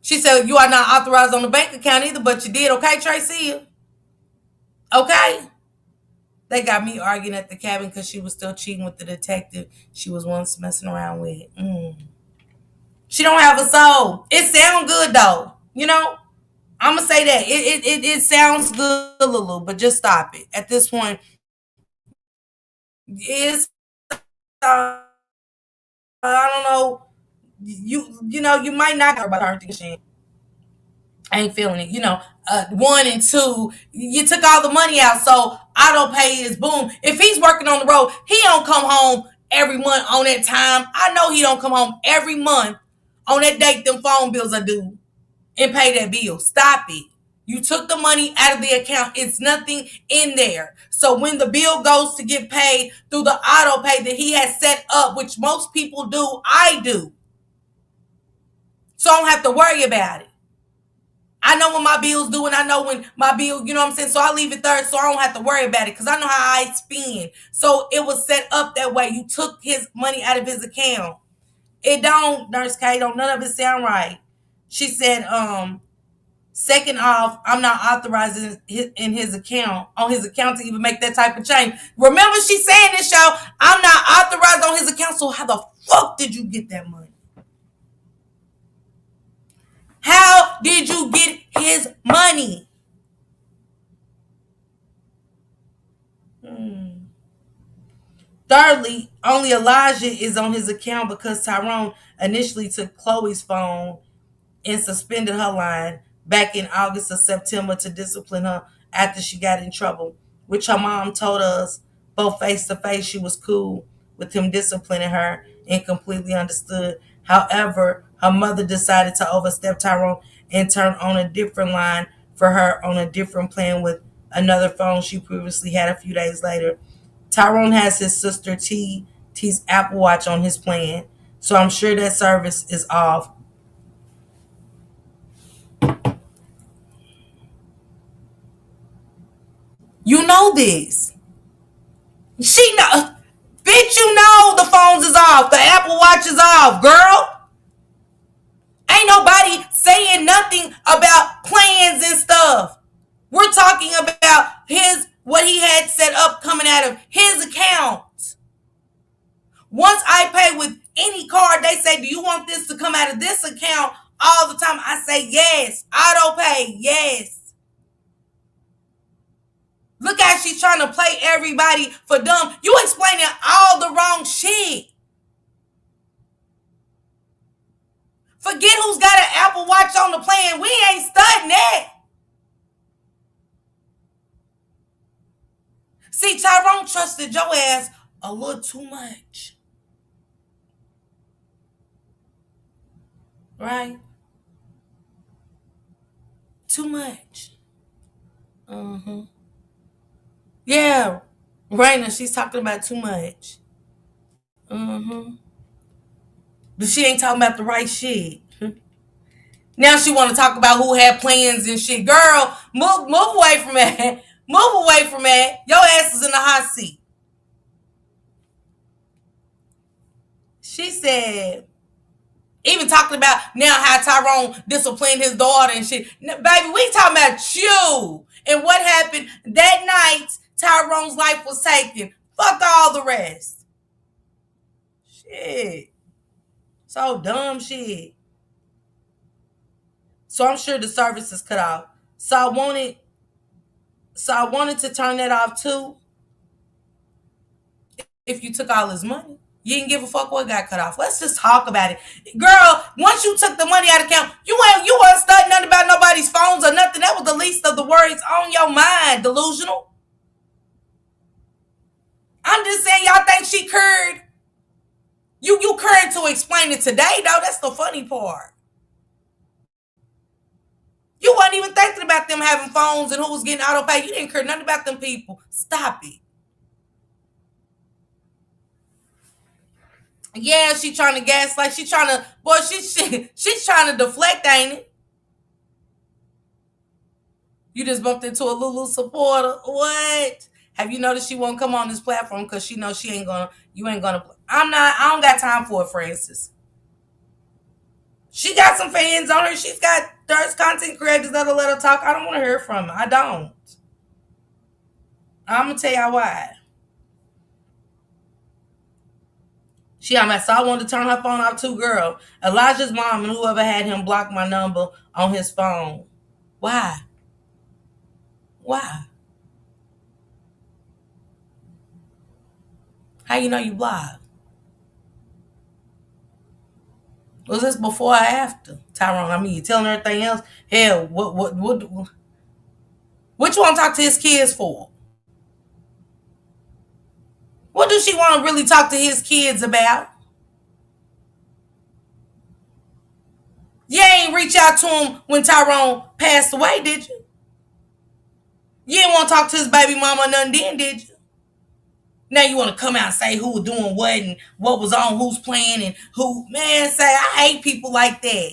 She said you are not authorized on the bank account either, but you did. Okay, Tracy? Okay. They got me arguing at the cabin because she was still cheating with the detective she was once messing around with. She don't have a soul. It sounds good though. You know, I'm gonna say that it sounds good, Lulu, but just stop it at this point. It's I don't know. You know you might not care about her thinking I ain't feeling it. You know, one and two, you took all the money out, so auto pay is boom. If he's working on the road, he don't come home every month on that time. I know he don't come home every month On that date, them phone bills are due and pay that bill. Stop it. You took the money out of the account. It's nothing in there. So when the bill goes to get paid through the auto pay that he has set up, which most people do, I do. So I don't have to worry about it. I know when my bill's due and I know when my bill, you know what I'm saying? So I leave it there so I don't have to worry about it because I know how I spend. So it was set up that way. You took his money out of his account. It don't, Nurse K, don't none of it sound right. She said, second off, I'm not authorizing in his account, on his account to even make that type of change. Remember she saying this, y'all, I'm not authorized on his account, so how the fuck did you get that money? How did you get his money? Thirdly, only Elijah is on his account because Tyrone initially took Chloe's phone and suspended her line back in August or September to discipline her after she got in trouble, which her mom told us both face to face she was cool with him disciplining her and completely understood. However, her mother decided to overstep Tyrone and turn on a different line for her on a different plan with another phone she previously had a few days later. Tyrone has his sister T's Apple Watch on his plan, so I'm sure that service is off. You know this. She know, bitch. You know the phones is off. The Apple Watch is off, girl. Ain't nobody saying nothing about plans and stuff. We're talking about his what he had set up coming out of his account. Once I pay with any card, they say, "Do you want this to come out of this account?" All the time, I say yes. Auto pay, yes. Look how she's trying to play everybody for dumb. You explaining all the wrong shit. Forget who's got an Apple Watch on the plan. We ain't studying that. See, Tyrone trusted your ass a little too much. Right? Too much. Mm-hmm. Yeah. Raina, she's talking about too much. Mm-hmm. But she ain't talking about the right shit. Now she want to talk about who had plans and shit. Girl, move away from that. Move away from that. Your ass is in the hot seat. She said, even talking about now how Tyrone disciplined his daughter and shit. Baby, we talking about you. And what happened that night, Tyrone's life was taken. Fuck all the rest. Shit. So dumb shit. So I'm sure the service is cut off. So I wanted to turn that off too if you took all his money. You didn't give a fuck what got cut off. Let's just talk about it. Girl, once you took the money out of account, you weren't studying nothing about nobody's phones or nothing. That was the least of the worries on your mind, delusional. I'm just saying y'all think she curd. You curd to explain it today, though. That's the funny part. You wasn't even thinking about them having phones and who was getting auto pay. You didn't care nothing about them people. Stop it. Yeah, she trying to gaslight. She trying to, boy, she's trying to deflect, ain't it? You just bumped into a Lulu supporter. What? Have you noticed she won't come on this platform because she knows you ain't gonna. I don't got time for it, Francis. She got some fans on her. She's got thirst content creators that'll let her talk. I don't want to hear from her. I don't. I'm gonna tell y'all why. So I wanted to turn her phone off too, girl. Elijah's mom and whoever had him block my number on his phone. Why? Why? How you know you blocked? Was this before or after? Tyrone, I mean, you telling her everything else? Hell, what you want to talk to his kids for? What does she want to really talk to his kids about? You ain't reach out to him when Tyrone passed away, did you? You didn't want to talk to his baby mama or nothing then, did you? Now you want to come out and say who was doing what and what was on who's playing and who, man, say, I hate people like that.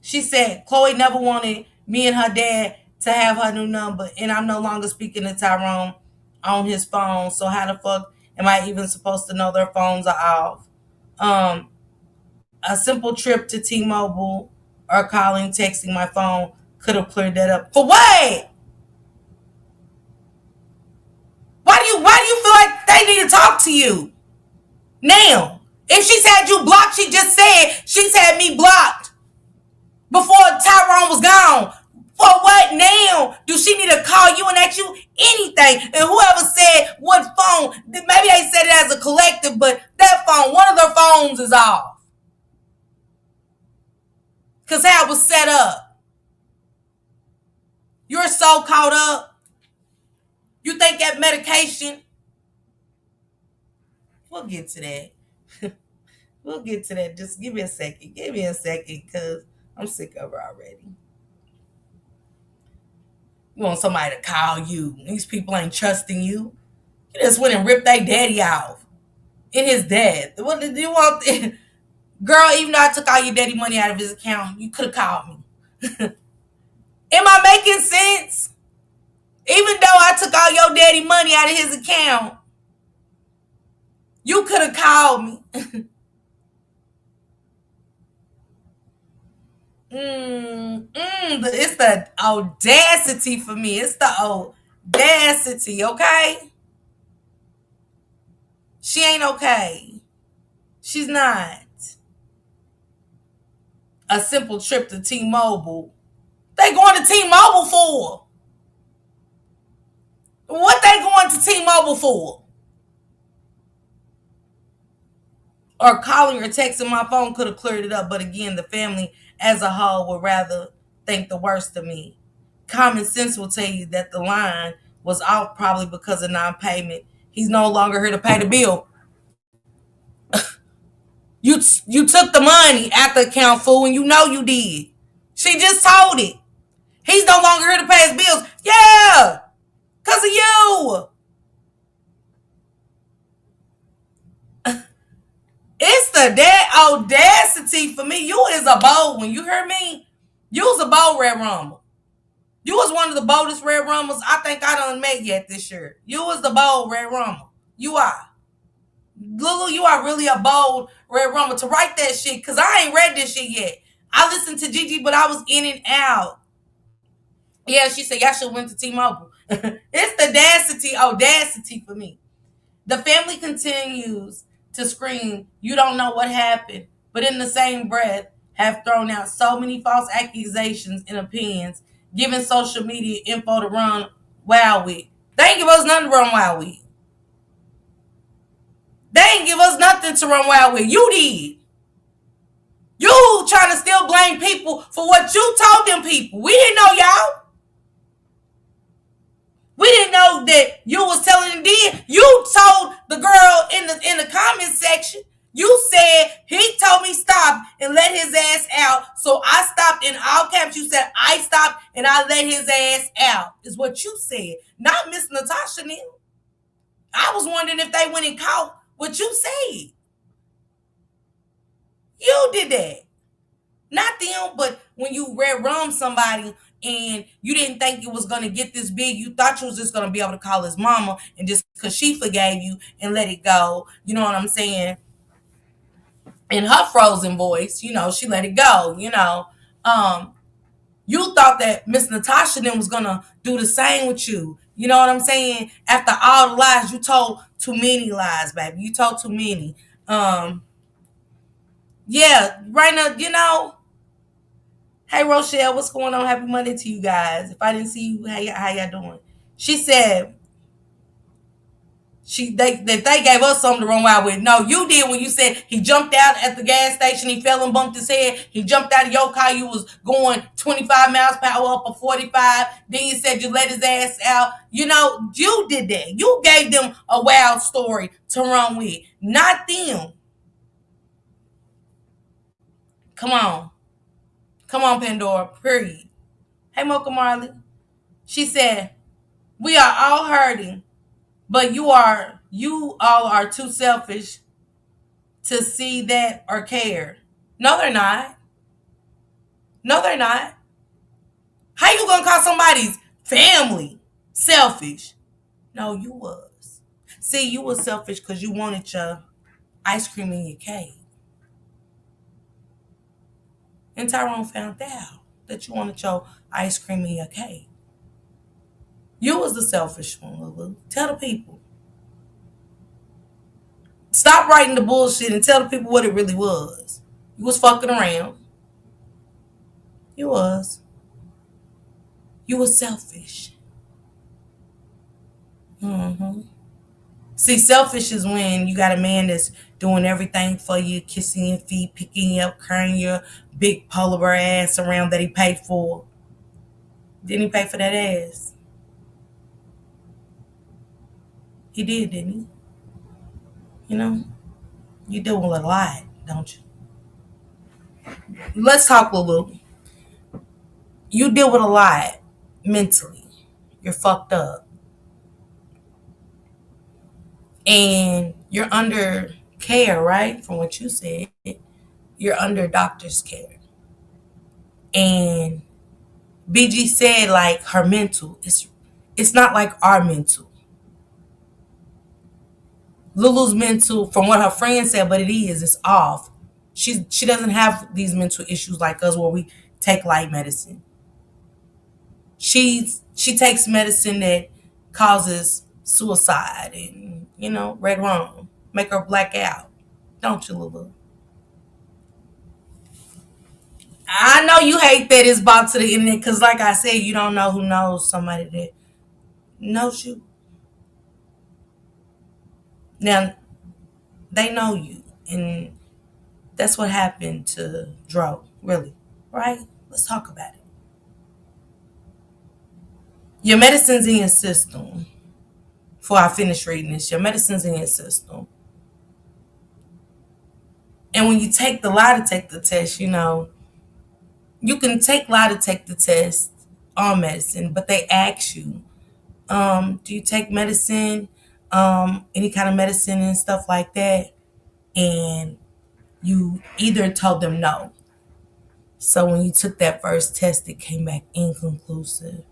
She said, Chloe never wanted me and her dad to have her new number, and I'm no longer speaking to Tyrone on his phone. So how the fuck am I even supposed to know their phones are off? Um, a simple trip to T-Mobile or calling, texting my phone could have cleared that up. For what? Why do you feel like they need to talk to you? Now, if she's had you blocked, she just said she's had me blocked before Tyrone was gone. For what now? Do she need to call you and ask you anything? And whoever said what phone, maybe they said it as a collective, but that phone, one of their phones is off. Because how it was set up. You're so caught up. You think that medication, we'll get to that. We'll get to that. Just give me a second. Give me a second because I'm sick of her already. You want somebody to call you. These people ain't trusting you. You just went and ripped their daddy off. In his death. What did you want? Girl, even though I took all your daddy money out of his account, you could have called me. Am I making sense? Even though I took all your daddy money out of his account, you could have called me. It's the audacity for me. It's the audacity, okay? She ain't okay. She's not. A simple trip to T-Mobile. They going to T-Mobile for? What they going to T-Mobile for? Or calling or texting my phone could have cleared it up. But again, the family as a whole would rather think the worst of me. Common sense will tell you that the line was off probably because of non-payment. He's no longer here to pay the bill. You took the money out the account, fool, and you know you did. She just told it. He's no longer here to pay his bills. Yeah, because of you. It's the that audacity for me. You is a bold one. You hear me? You was a bold red rumble. You was one of the boldest red rumbles I think I done met yet this year. You was the bold red rumble. You are. Lulu, you are really a bold red rumble to write that shit because I ain't read this shit yet. I listened to Gigi, but I was in and out. Yeah, she said y'all should went to T-Mobile. It's the audacity for me. The family continues to scream, you don't know what happened, but in the same breath have thrown out so many false accusations and opinions, giving social media info to run wild with. They ain't give us nothing to run wild with. They ain't give us nothing to run wild with. You did. You trying to still blame people for what you told them people. We didn't know y'all. We didn't know that you was telling them then. You told the girl in the comment section, you said he told me stop and let his ass out. So I stopped in all caps. You said I stopped and I let his ass out. Is what you said. Not Miss Natasha Neal. I was wondering if they went and caught what you said. You did that. Not them, but when you red rum somebody and you didn't think it was going to get this big, you thought you was just going to be able to call his mama and just because she forgave you and let it go. You know what I'm saying? In her frozen voice, she let it go, You thought that Miss Natasha then was going to do the same with you. You know what I'm saying? After all the lies, you told too many lies, baby. You told too many. Yeah, right now, hey Rochelle, what's going on? Happy Monday to you guys. If I didn't see you, how y'all doing? She said They gave us something to run wild with. No, you did when you said he jumped out at the gas station, he fell and bumped his head. He jumped out of your car, you was going 25 miles per hour up a 45. Then you said you let his ass out. You did that. You gave them a wild story to run with, not them. Come on. Come on, Pandora. Period. Hey, Mocha Marley. She said, we are all hurting, but you all are too selfish to see that or care. No, they're not. No, they're not. How you gonna call somebody's family selfish? No, you was. See, you was selfish because you wanted your ice cream in your cake. And Tyrone found out that you wanted your ice cream in your cake. You was the selfish one, Lulu. Tell the people. Stop writing the bullshit and tell the people what it really was. You was fucking around. You was. You was selfish. Mm-hmm. See, selfish is when you got a man that's doing everything for you, kissing your feet, picking you up, carrying your big polar bear ass around that he paid for. Didn't he pay for that ass? He did, didn't he? You know, you deal with a lot, don't you? Let's talk, Lulu. You deal with a lot mentally. You're fucked up. And you're under care, right? From what you said, you're under doctor's care. And BG said like her mental, it's not like our mental. Lulu's mental, from what her friend said, but it's off. She doesn't have these mental issues like us where we take light medicine. She takes medicine that causes suicide and red rum, make her black out. Don't you, Lulu? I know you hate that it's brought to the internet because, like I said, you don't know who knows somebody that knows you. Now, they know you, and that's what happened to DRO, really, right? Let's talk about it. Your medicine's in your system. Before I finish reading this, your medicine's in your system. And when you take the lie detector test, you can take lie detector test on medicine, but they ask you, do you take medicine, any kind of medicine and stuff like that? And you either told them no. So when you took that first test, it came back inconclusive.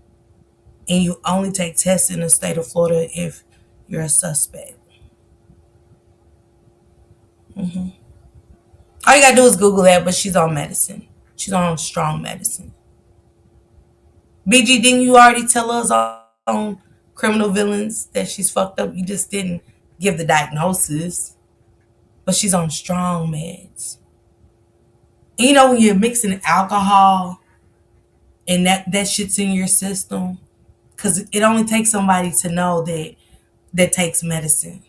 And you only take tests in the state of Florida if you're a suspect. Hmm. All you gotta do is Google that, but she's on medicine. She's on strong medicine. BG, didn't you already tell us on criminal villains that she's fucked up? You just didn't give the diagnosis. But she's on strong meds. And when you're mixing alcohol and that shit's in your system, because it only takes somebody to know that takes medicine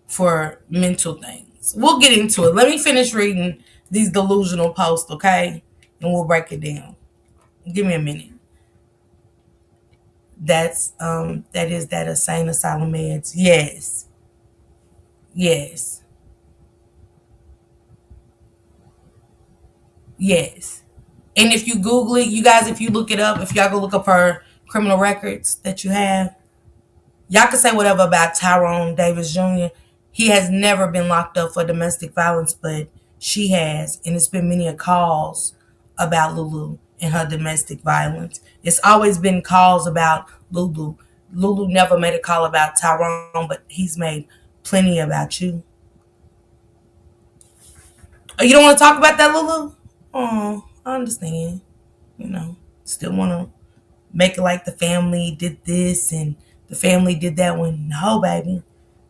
for mental things. We'll get into it. Let me finish reading these delusional posts, okay? And we'll break it down. Give me a minute. That is insane asylum meds. Yes. Yes. Yes. And if you Google it, you guys, if you look it up, if y'all go look up her criminal records that you have, y'all can say whatever about Tyrone Davis Jr. He has never been locked up for domestic violence, but she has, and it's been many a calls about Lulu and her domestic violence. It's always been calls about Lulu. Lulu never made a call about Tyrone, but he's made plenty about you. Oh, you don't want to talk about that, Lulu? Oh, I understand. Still want to make it like the family did this and the family did that one. No, baby.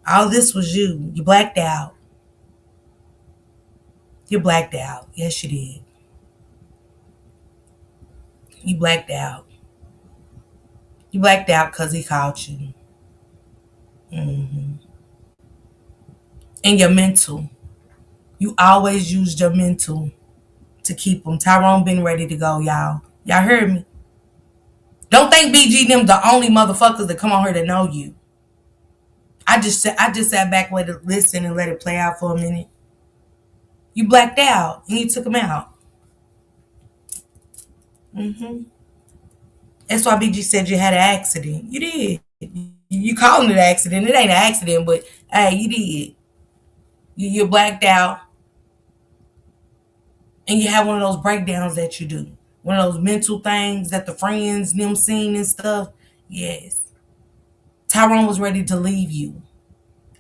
All this was you. You blacked out. You blacked out. Yes, you did. You blacked out. You blacked out because he called you. And your mental. You always used your mental to keep them. Tyrone been ready to go, y'all. Y'all heard me. Don't think BG them the only motherfuckers that come on here that know you. I just sat back, let it listen, and let it play out for a minute. You blacked out and you took him out. That's why BG said you had an accident. You did. You calling it an accident? It ain't an accident, but hey, you did. You blacked out, and you have one of those breakdowns that you do. One of those mental things that the friends them seen and stuff. Yes, Tyrone was ready to leave you,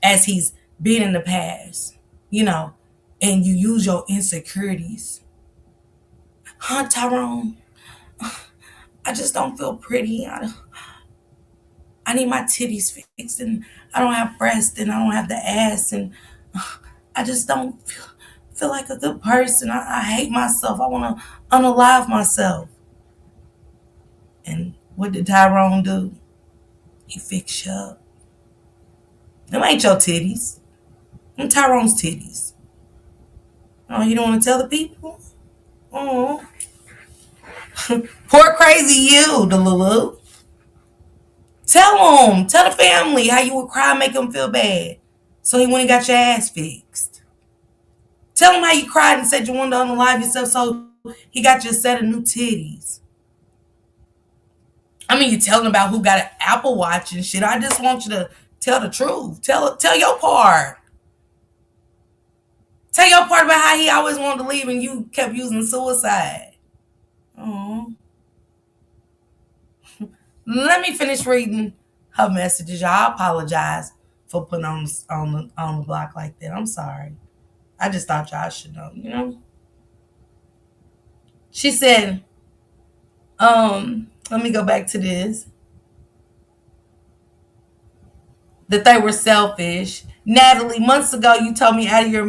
as he's been in the past. You know, and you use your insecurities. Huh, Tyrone? I just don't feel pretty. I need my titties fixed, and I don't have breasts, and I don't have the ass, and I just don't feel like a good person. I hate myself. I want to unalive myself. And what did Tyrone do? He fixed you up. Them ain't your titties. Them Tyrone's titties. Oh, you don't want to tell the people? Oh, poor crazy you, the Lulu. Tell them. Tell the family how you would cry, make them feel bad. So he went and got your ass fixed. Tell him how you cried and said you wanted to unalive yourself, so he got you a set of new titties. I mean, you telling about who got an Apple Watch and shit. I just want you to tell the truth. Tell your part. Tell your part about how he always wanted to leave and you kept using suicide. Oh. Let me finish reading her messages. Y'all, I apologize for putting on the block like that. I'm sorry. I just thought y'all should know, you know? She said, let me go back to this. That they were selfish. Natalie, months ago you told me out of your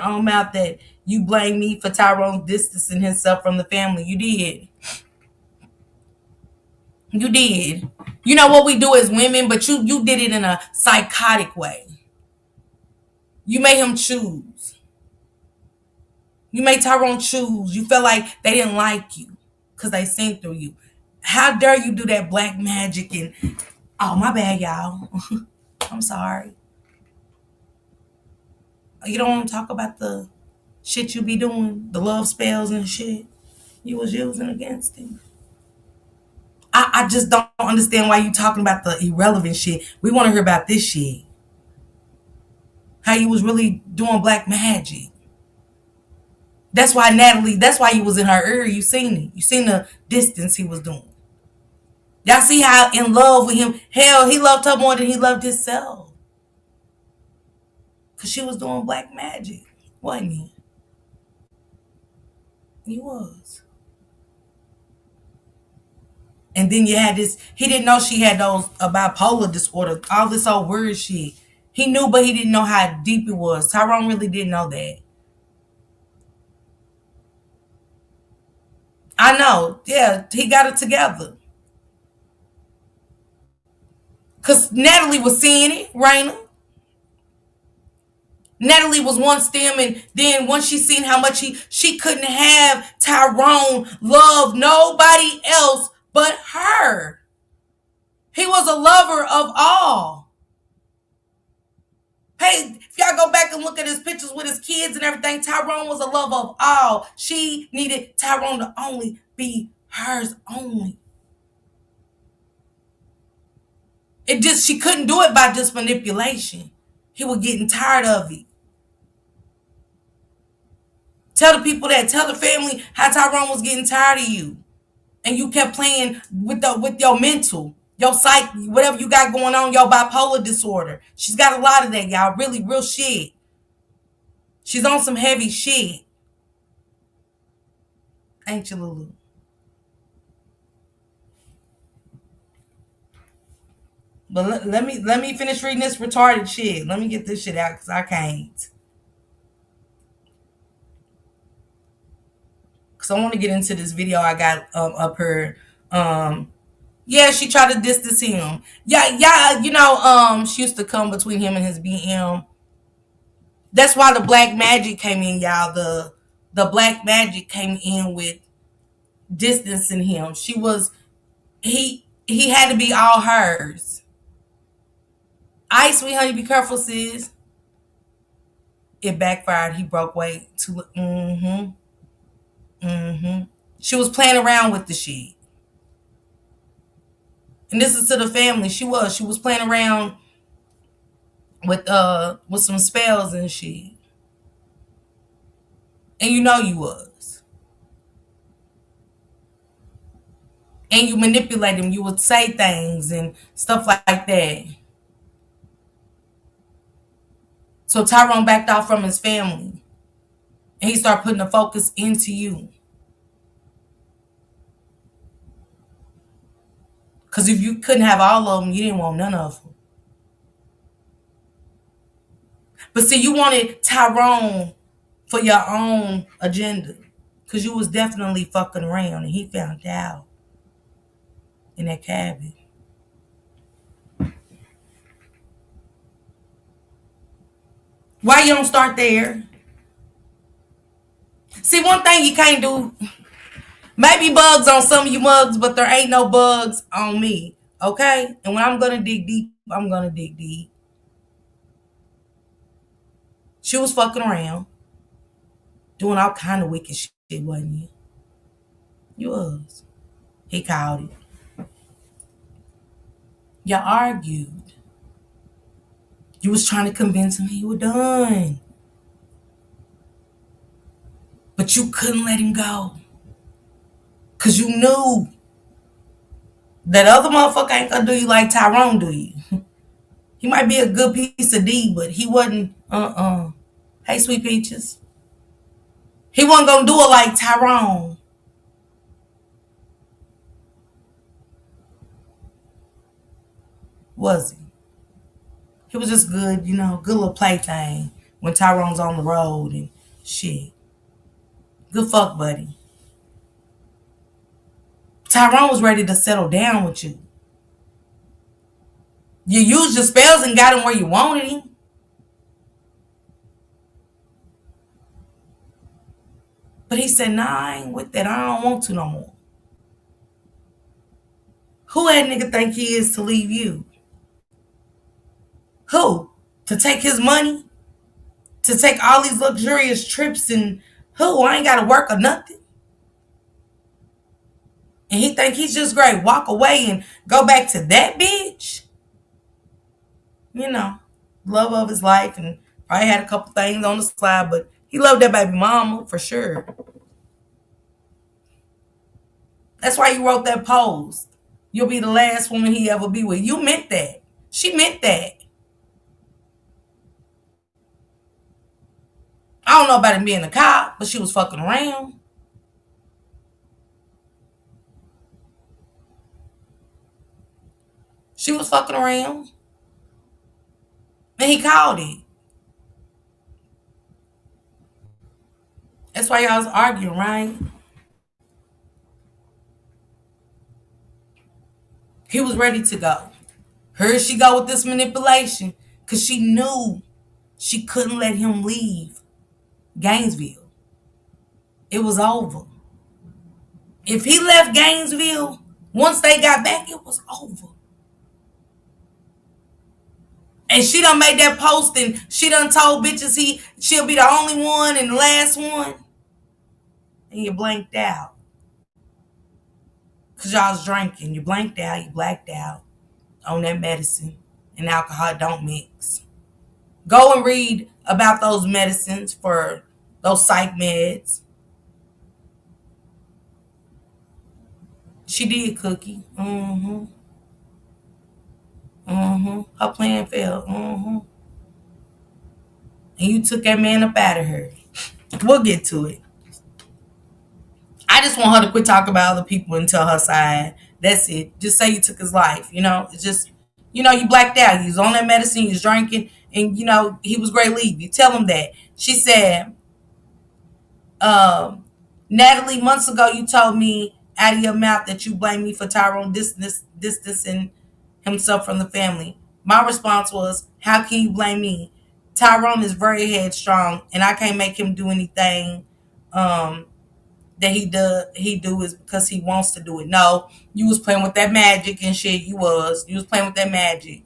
own mouth, that you blame me for Tyrone distancing himself from the family. You did. You did. You know what we do as women, but you did it in a psychotic way. You made him choose. You made Tyrone choose. You felt like they didn't like you because they seen through you. How dare you do that black magic and oh my bad, y'all. I'm sorry. You don't want to talk about the shit you be doing, the love spells and shit you was using against him. I just don't understand why you talking about the irrelevant shit. We want to hear about this shit. How you was really doing black magic. That's why Natalie, that's why you was in her ear. You seen it. You seen the distance he was doing. Y'all see how in love with him. Hell, he loved her more than he loved himself. Because she was doing black magic. Wasn't he? He was. And then you had this, he didn't know she had those bipolar disorder, all this old weird shit. He knew, but he didn't know how deep it was. Tyrone really didn't know that. I know. Yeah, he got it together. Because Natalie was seeing it, Raina. Natalie was one stem, and then once she seen how much she couldn't have Tyrone love nobody else but her. He was a lover of all. Hey, if y'all go back and look at his pictures with his kids and everything, Tyrone was a lover of all. She needed Tyrone to only be hers only. She couldn't do it by just manipulation. He was getting tired of it. Tell the people that, tell the family how Tyrone was getting tired of you. And you kept playing with your mental, your psyche, whatever you got going on, your bipolar disorder. She's got a lot of that, y'all. Really, real shit. She's on some heavy shit. Ain't you, Lulu? But let me finish reading this retarded shit. Let me get this shit out because I can't. Because I want to get into this video I got up here. Yeah, she tried to distance him. Yeah, yeah, she used to come between him and his BM. That's why the black magic came in, y'all. The black magic came in with distancing him. He had to be all hers. Ice, sweet honey, be careful, sis. It backfired. He broke weight. Mm-hmm. She was playing around with the shit. And this is to the family. She was playing around with some spells and shit. And you know you was. And you manipulate him. You would say things and stuff like that. So Tyrone backed off from his family. And he started putting the focus into you. Because if you couldn't have all of them, you didn't want none of them. But see, you wanted Tyrone for your own agenda. Because you was definitely fucking around. And he found out in that cabin. Why you don't start there? See, one thing you can't do, maybe bugs on some of you mugs, but there ain't no bugs on me. Okay? And when I'm gonna dig deep, I'm gonna dig deep. She was fucking around, doing all kind of wicked shit, wasn't you? You was. He called it. You argued. You was trying to convince him he was done. But you couldn't let him go. Cause you knew that other motherfucker ain't gonna do you like Tyrone do you. He might be a good piece of D, but he wasn't Hey, sweet peaches. He wasn't gonna do it like Tyrone. Was he? He was just good, good little plaything when Tyrone's on the road and shit. Good fuck, buddy. Tyrone was ready to settle down with you. You used your spells and got him where you wanted him. But he said, nah, I ain't with that. I don't want to no more. Who that nigga think he is to leave you? Who? To take his money? To take all these luxurious trips and who? I ain't got to work or nothing. And he think he's just great. Walk away and go back to that bitch? Love of his life and probably had a couple things on the slide, but he loved that baby mama for sure. That's why you wrote that post. You'll be the last woman he ever be with. You meant that. She meant that. I don't know about him being a cop, but she was fucking around. She was fucking around. And he called it. That's why y'all was arguing, right? He was ready to go. Here she go with this manipulation. Because she knew she couldn't let him leave Gainesville. It was over. If he left Gainesville, once they got back, it was over. And she done made that post and she done told bitches she'll be the only one and the last one. And you blanked out. Because y'all was drinking. You blanked out, you blacked out on that medicine. And alcohol don't mix. Go and read about those medicines for those psych meds. She did, Cookie. Her plan failed. And you took that man up out of her. We'll get to it. I just want her to quit talking about other people and tell her side. That's it. Just say you took his life. It's just, you blacked out. He was on that medicine. He was drinking. And, he was great leave. You tell him that. She said, Natalie, months ago you told me out of your mouth that you blame me for Tyrone distancing himself from the family. My response was, how can you blame me? Tyrone is very headstrong, and I can't make him do anything um, that he do is because he wants to do it. No, you was playing with that magic and shit. You was playing with that magic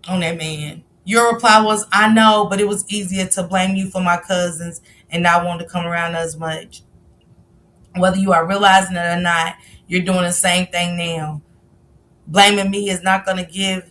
on that man. Your reply was, I know, but it was easier to blame you for my cousins and not want to come around as much. Whether you are realizing it or not, you're doing the same thing now. Blaming me is not going to give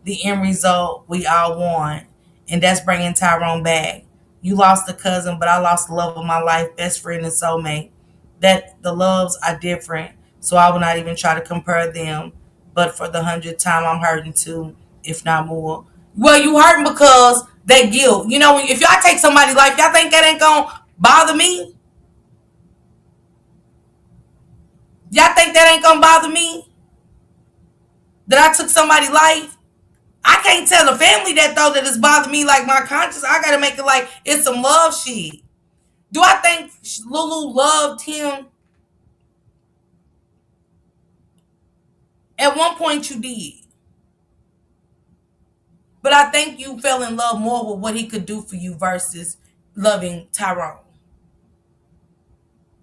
the end result we all want, and that's bringing Tyrone back. You lost a cousin, but I lost the love of my life, best friend and soulmate. That the loves are different, so I will not even try to compare them. But for the 100th time, I'm hurting too, if not more. Well, you hurting because that guilt. You know, if y'all take somebody's life, y'all think that ain't gonna bother me? Y'all think that ain't gonna bother me? That I took somebody's life? I can't tell the family that though that it's bothered me like my conscience. I gotta make it like it's some love shit. Do I think Lulu loved him? At one point you did. But I think you fell in love more with what he could do for you versus loving Tyrone.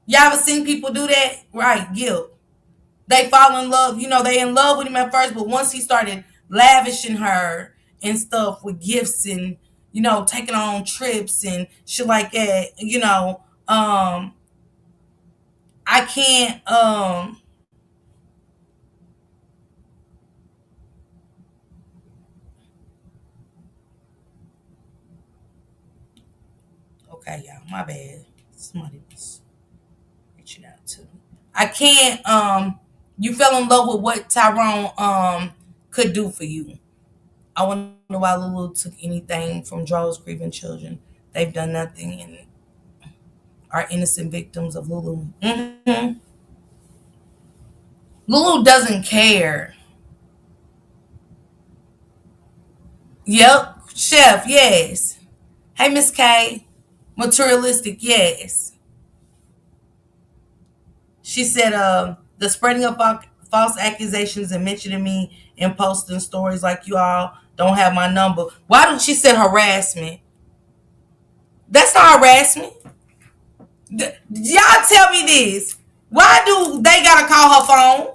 Y'all ever seen people do that? Right, guilt. They fall in love, they in love with him at first, but once he started lavishing her and stuff with gifts and, taking on trips and shit like that, I can't okay, y'all, my bad. Somebody was reaching out to me. I can't you fell in love with what Tyrone could do for you. I wonder why Lulu took anything from Joe's grieving children. They've done nothing and are innocent victims of Lulu. Lulu doesn't care. Yep. Chef, yes. Hey, Miss K. Materialistic, yes. She said, the spreading of false accusations and mentioning me and posting stories like you all don't have my number. Why don't she said harassment? That's not harassment. Y'all tell me this. Why do they gotta call her phone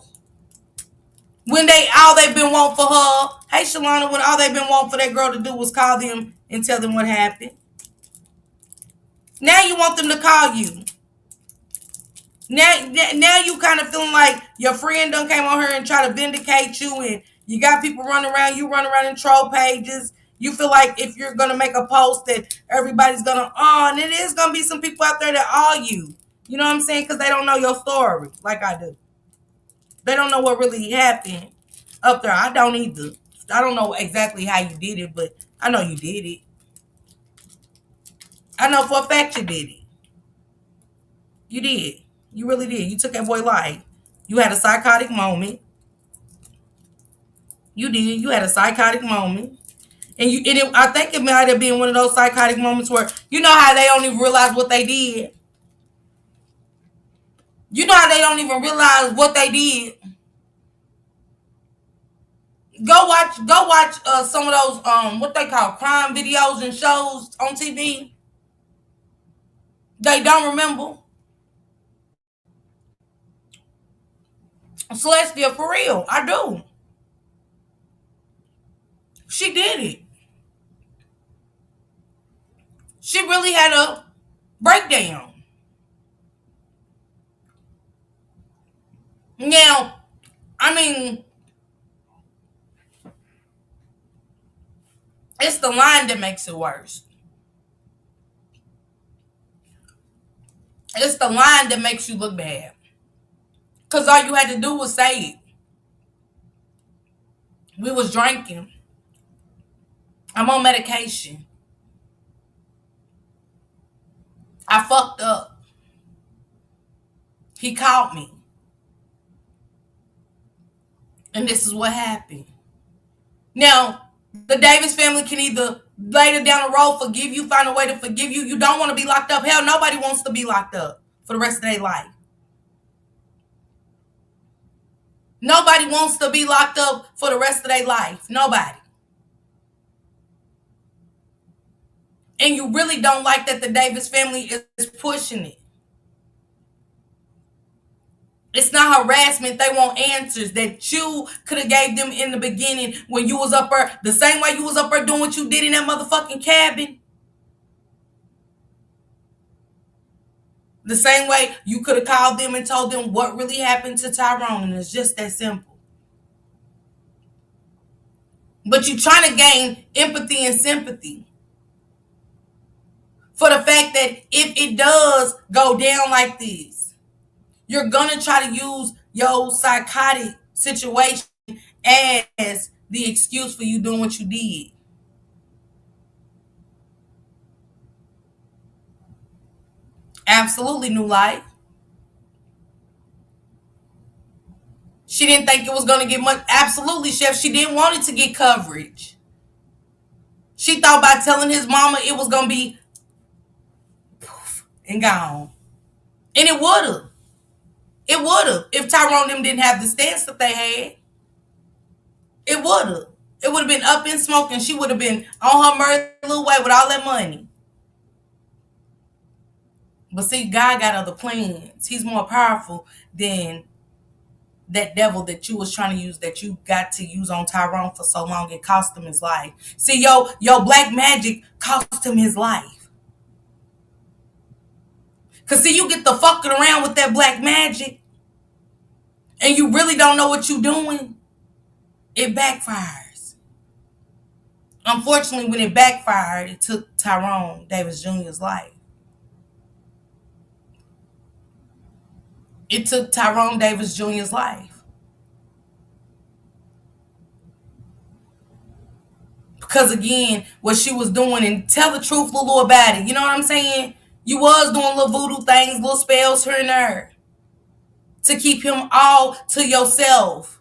when they've been wanting for her? Hey, Shalana, when all they've been wanting for that girl to do was call them and tell them what happened. Now you want them to call you. Now you kind of feeling like your friend done came on here and try to vindicate you, and you got people running around. You run around in troll pages. You feel like if you're gonna make a post that everybody's gonna and it is gonna be some people out there that all you. You know what I'm saying? Because they don't know your story like I do. They don't know what really happened up there. I don't either. I don't know exactly how you did it, but I know you did it. I know for a fact you did it. You did. You really did. You took that boy life. You had a psychotic moment. You did. You had a psychotic moment. I think it might have been one of those psychotic moments where you know how they don't even realize what they did. You know how they don't even realize what they did. Go watch some of those what they call crime videos and shows on TV. They don't remember. Celestia, for real, I do. She did it. She really had a breakdown. Now, I mean, it's the line that makes it worse. It's the line that makes you look bad. Because all you had to do was say it. We was drinking. I'm on medication. I fucked up. He called me. And this is what happened. Now, the Davis family can either later down the road forgive you, find a way to forgive you. You don't want to be locked up. Hell, nobody wants to be locked up for the rest of their life. Nobody wants to be locked up for the rest of their life. Nobody. And you really don't like that the Davis family is pushing it. It's not harassment. They want answers that you could have gave them in the beginning when you was up there. The same way you was up there doing what you did in that motherfucking cabin. The same way you could have called them and told them what really happened to Tyrone. And it's just that simple. But you're trying to gain empathy and sympathy for the fact that if it does go down like this, you're going to try to use your psychotic situation as the excuse for you doing what you did. Absolutely, New Life. She didn't think it was going to get much. Absolutely, Chef. She didn't want it to get coverage. She thought by telling his mama it was going to be poof and gone. And it would have. It would have. If Tyrone them didn't have the stance that they had. It would have. It would have been up in smoke and she would have been on her merry little way with all that money. But see, God got other plans. He's more powerful than that devil that you was trying to use, that you got to use on Tyrone for so long. It cost him his life. See, yo black magic cost him his life. Cause see, you get the fucking around with that black magic and you really don't know what you're doing, it backfires. Unfortunately, when it backfired, it took Tyrone Davis Jr.'s life. It took Tyrone Davis Jr.'s life. Because again, what she was doing, and tell the truth, Lulu, about it. You know what I'm saying? You was doing little voodoo things, little spells here and there to keep him all to yourself.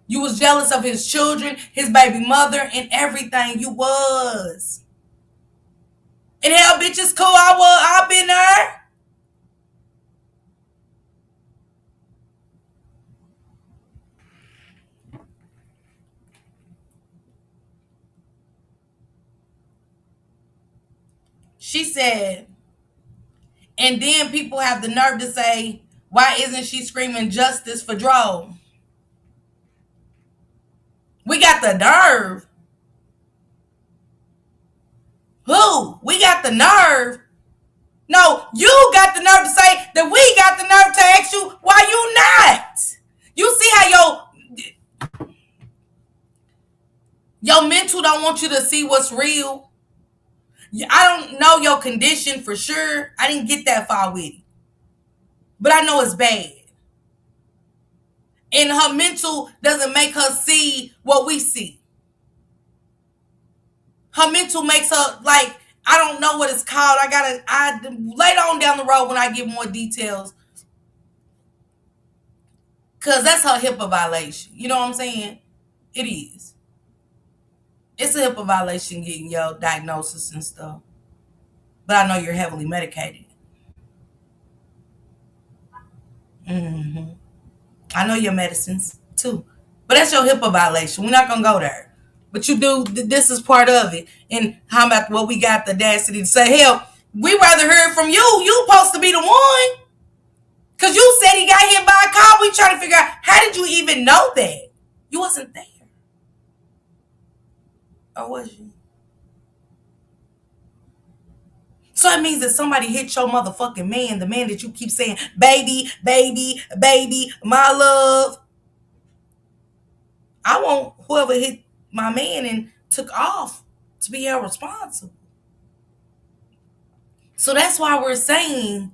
You was jealous of his children, his baby mother, and everything. You was. And hell, bitches, cool. I've been there. She said, and then people have the nerve to say, why isn't she screaming justice for DRO? We got the nerve. Who? We got the nerve. No, you got the nerve to say that we got the nerve to ask you why you not. You see how your mental don't want you to see what's real. I don't know your condition for sure. I didn't get that far with it. But I know it's bad. And her mental doesn't make her see what we see. Her mental makes her like, I don't know what it's called. I later on down the road when I get more details. Cause that's her HIPAA violation. You know what I'm saying? It is. It's a HIPAA violation getting your diagnosis and stuff. But I know you're heavily medicated. Mm-hmm. I know your medicines too. But that's your HIPAA violation. We're not going to go there. But you do, this is part of it. And how about what we got the audacity to say, hell, we rather hear it from you. You supposed to be the one. Because you said he got hit by a car. We trying to figure out, how did you even know that? You wasn't there. Or was you? So it means that somebody hit your motherfucking man, the man that you keep saying, baby, baby, baby, my love. I want whoever hit my man and took off to be held responsible. So that's why we're saying,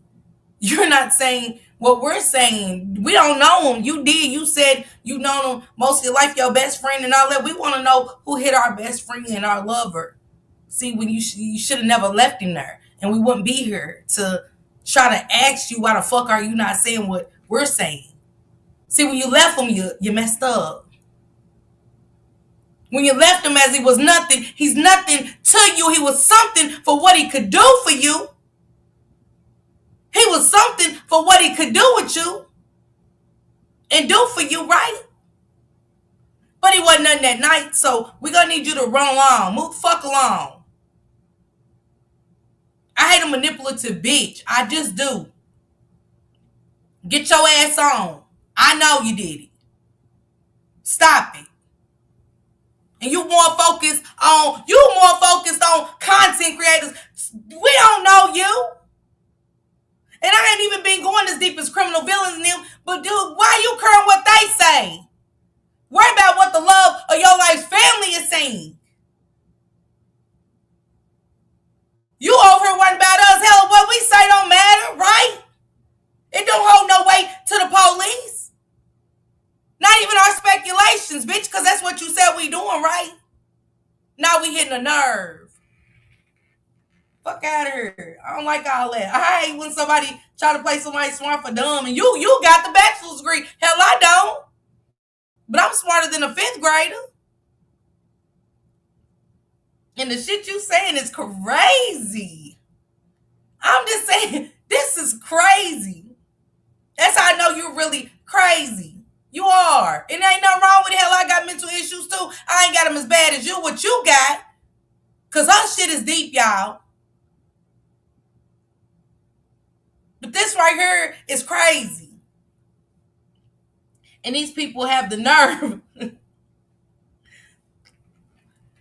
you're not saying what we're saying. We don't know him. You did. You said you known him most of your life, your best friend and all that. We want to know who hit our best friend and our lover. See, when you should have never left him there. And we wouldn't be here to try to ask you why the fuck are you not saying what we're saying. See, when you left him, you messed up. When you left him as he was nothing, he's nothing to you. He was something for what he could do for you. He was something for what he could do with you. and do for you, right? But he wasn't nothing that night, so we're gonna need you to run along. Move the fuck along. I hate a manipulative bitch. I just do. Get your ass on. I know you did it. Stop it. And you more focused on content creators. We don't know you. And I ain't even been going as deep as criminal villains in them. But dude, why you current what they say? Worry about what the love of your life's family is saying. You over here worrying about us. Hell, what we say don't matter, right? It don't hold no weight to the police. Not even our speculations, bitch, because that's what you said we doing, right? Now we hitting a nerve. Fuck out of here. I don't like all that. I hate when somebody try to play somebody smart for dumb, and you got the bachelor's degree. Hell, I don't. But I'm smarter than a fifth grader. And the shit you saying is crazy. I'm just saying, this is crazy. That's how I know you're really crazy. You are. And ain't nothing wrong with it. Hell, I got mental issues too. I ain't got them as bad as you. What you got? Because our shit is deep, y'all. But this right here is crazy. And these people have the nerve.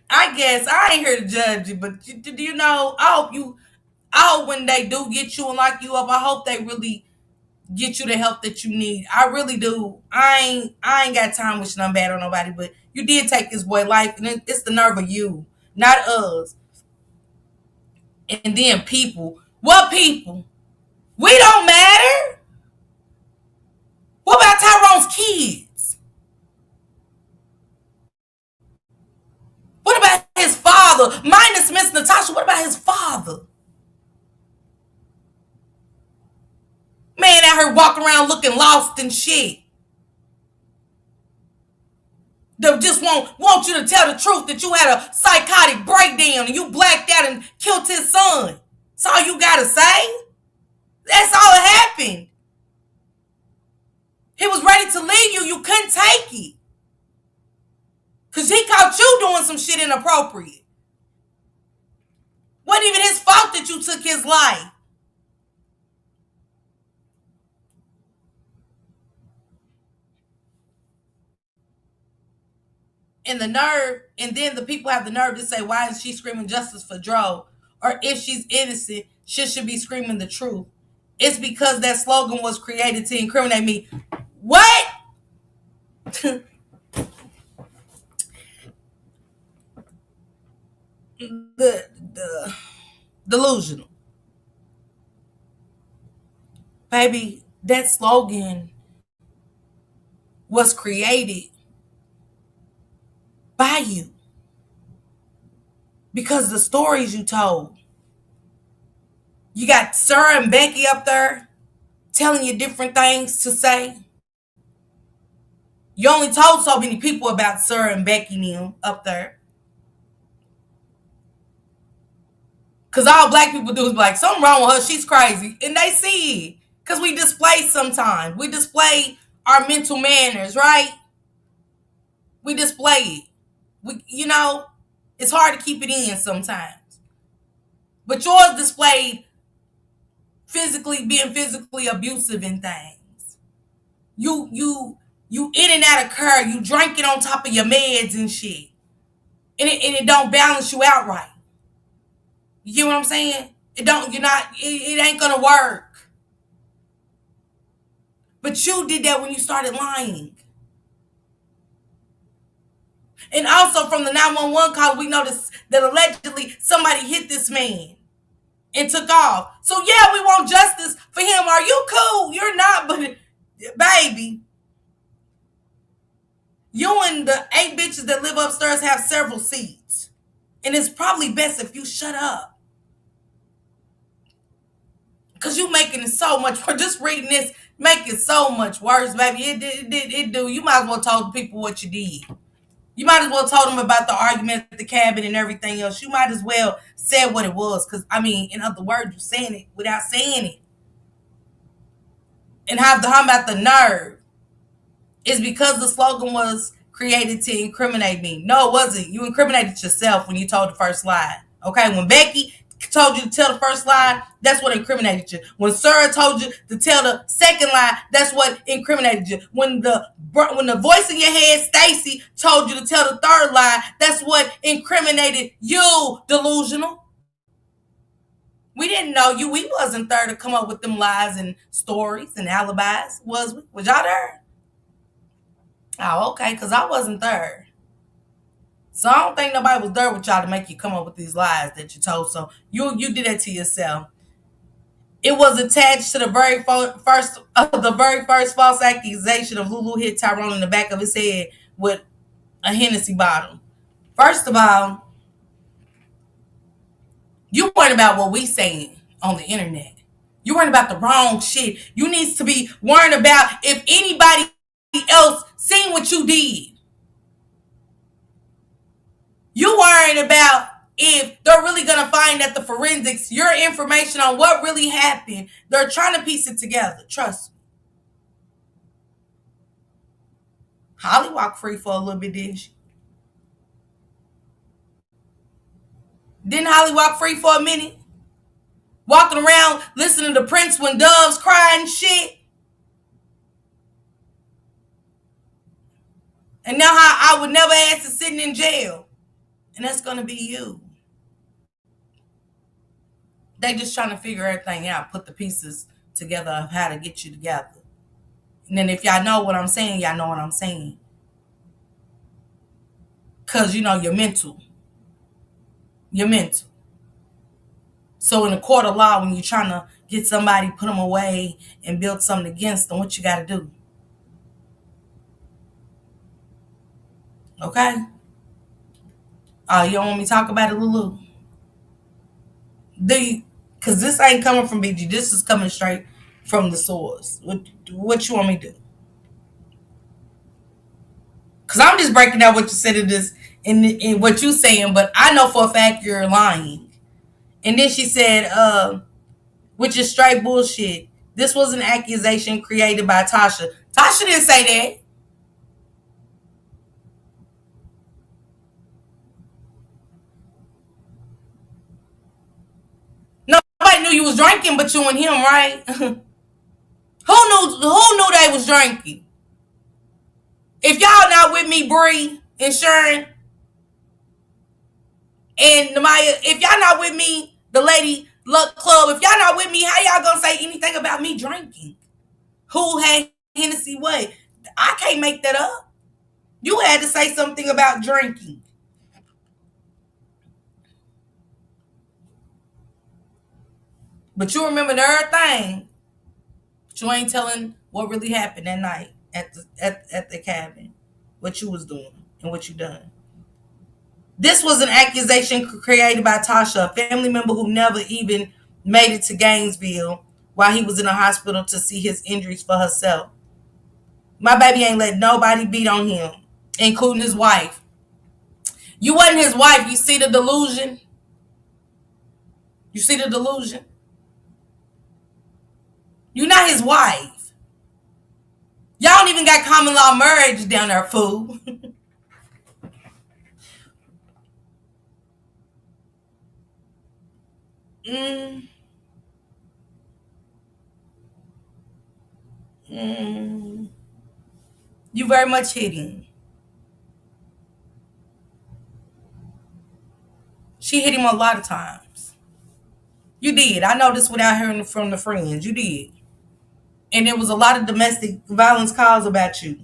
I guess I ain't here to judge you, but do you know, I hope when they do get you and lock you up, I hope they really get you the help that you need. I really do. I ain't got time wishing I'm bad on nobody, but you did take this boy life, and it's the nerve of you, not us. And then people. What people? We don't matter. What about Tyrone's kids? What about his father? Minus Miss Natasha, what about his father? Man out here walking around looking lost and shit. They just want you to tell the truth that you had a psychotic breakdown and you blacked out and killed his son. That's all you gotta say. That's all that happened. He was ready to leave you. You couldn't take it. Because he caught you doing some shit inappropriate. Wasn't even his fault that you took his life. And the nerve, and then the people have the nerve to say, why is she screaming justice for DRO? Or if she's innocent, she should be screaming the truth. It's because that slogan was created to incriminate me. What? the delusional. Baby, that slogan was created by you because the stories you told. You got Sarah and Becky up there telling you different things to say. You only told so many people about Sarah and Becky and them up there. Because all black people do is be like, something wrong with her. She's crazy. And they see it. Because we display sometimes. We display our mental manners, right? We display it. It's hard to keep it in sometimes. But yours displayed being physically abusive in things. You in and out of car. You drink it on top of your meds and shit. And it don't balance you out right. You get what I'm saying? It ain't gonna work. But you did that when you started lying. And also from the 911 call, we noticed that allegedly somebody hit this man and took off. So yeah, we want justice for him. Are you cool? You're not, but baby, you and the 8 bitches that live upstairs have several seats. And it's probably best if you shut up. Because you making it so much worse. Just reading this make it so much worse, baby. It do. You might as well told people what you did. You might as well told them about the argument at the cabin and everything else. You might as well said what it was. Because, in other words, you're saying it without saying it. And how about the nerve It's because the slogan was created to incriminate me. No, it wasn't. You incriminated yourself when you told the first lie. Okay, when Becky told you to tell the first lie, that's what incriminated you. When Sarah told you to tell the second lie, that's what incriminated you. When the voice in your head, Stacy, told you to tell the third lie, that's what incriminated you, delusional. We didn't know you. We wasn't there to come up with them lies and stories and alibis. Was we? Was y'all there? Oh, okay, because I wasn't there. So I don't think nobody was there with y'all to make you come up with these lies that you told. So you did that to yourself. It was attached to the very first false accusation of Lulu hit Tyrone in the back of his head with a Hennessy bottle. First of all, you weren't about what we saying on the internet. You weren't about the wrong shit. You need to be worrying about if anybody else seen what you did. You worrying about if they're really going to find that the forensics, your information on what really happened, they're trying to piece it together. Trust me. Holly walked free for a little bit, didn't she? Didn't Holly walk free for a minute? Walking around listening to Prince when doves cry and shit. And now I would never ask to sitting in jail. And that's going to be you. They just trying to figure everything out, put the pieces together of how to get you together. And then if y'all know what I'm saying, y'all know what I'm saying. Because, you're mental. You're mental. So in a court of law, when you're trying to get somebody, put them away, and build something against them, what you got to do? Okay? You don't want me to talk about it, Lulu? Because this ain't coming from BG. This is coming straight from the source. What you want me to do? Because I'm just breaking down what you said in what you saying, but I know for a fact you're lying. And then she said, which is straight bullshit. This was an accusation created by Tasha. Tasha didn't say that. Nobody knew you was drinking but you and him, right? Who knew they was drinking? If y'all not with me, Bree and Sharon and Namaya, if y'all not with me, the Lady Luck Club, if y'all not with me, how y'all gonna say anything about me drinking? Who had Hennessy what? I can't make that up. You had to say something about drinking. But you remember everything. But you ain't telling what really happened that night at the cabin. What you was doing and what you done. This was an accusation created by Tasha, a family member who never even made it to Gainesville while he was in a hospital to see his injuries for herself. My baby ain't let nobody beat on him, including his wife. You wasn't his wife. You see the delusion? You see the delusion? You're not his wife. Y'all don't even got common law marriage down there, fool. mm, mm. You very much hit him. She hit him a lot of times. You did. I know this without hearing from the friends. You did. And there was a lot of domestic violence calls about you.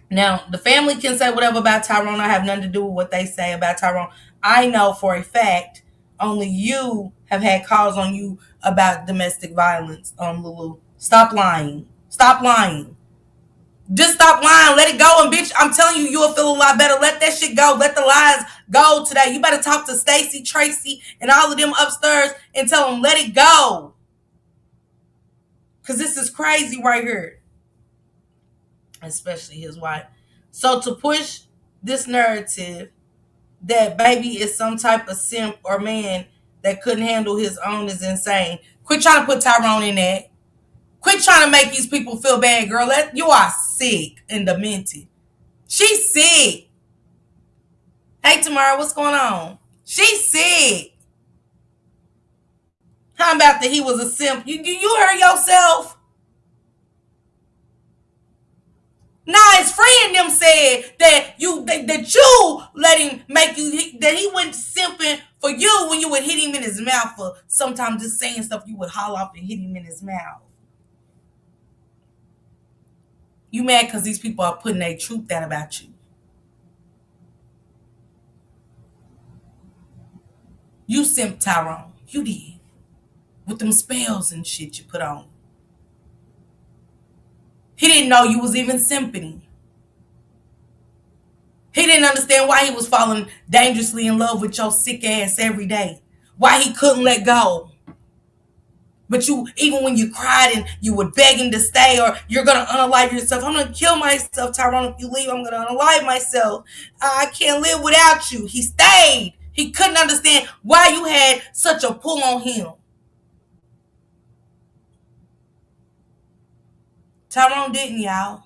Now, the family can say whatever about Tyrone. I have nothing to do with what they say about Tyrone. I know for a fact only you have had calls on you about domestic violence, Lulu. Stop lying. Stop lying. Just stop lying. Let it go. And bitch, I'm telling you, you'll feel a lot better. Let that shit go. Let the lies go today. You better talk to Stacy, Tracy, and all of them upstairs and tell them, let it go. Because this is crazy right here. Especially his wife. So to push this narrative that baby is some type of simp or man that couldn't handle his own is insane. Quit trying to put Tyrone in that. Quit trying to make these people feel bad, girl. You are sick and demented. She's sick. Hey, Tamara, what's going on? She's sick. How about that he was a simp? You heard yourself? Nah, his friend them said that you let him make you that he went simping for you when you would hit him in his mouth for sometimes just saying stuff you would haul off and hit him in his mouth. You mad because these people are putting their truth out about you. You simped Tyrone. You did. With them spells and shit you put on. He didn't know you was even simping. He didn't understand why he was falling dangerously in love with your sick ass every day. Why he couldn't let go. But you, even when you cried and you were begging to stay or you're going to unalive yourself. I'm going to kill myself, Tyrone. If you leave, I'm going to unalive myself. I can't live without you. He stayed. He couldn't understand why you had such a pull on him. Tyrone didn't, y'all.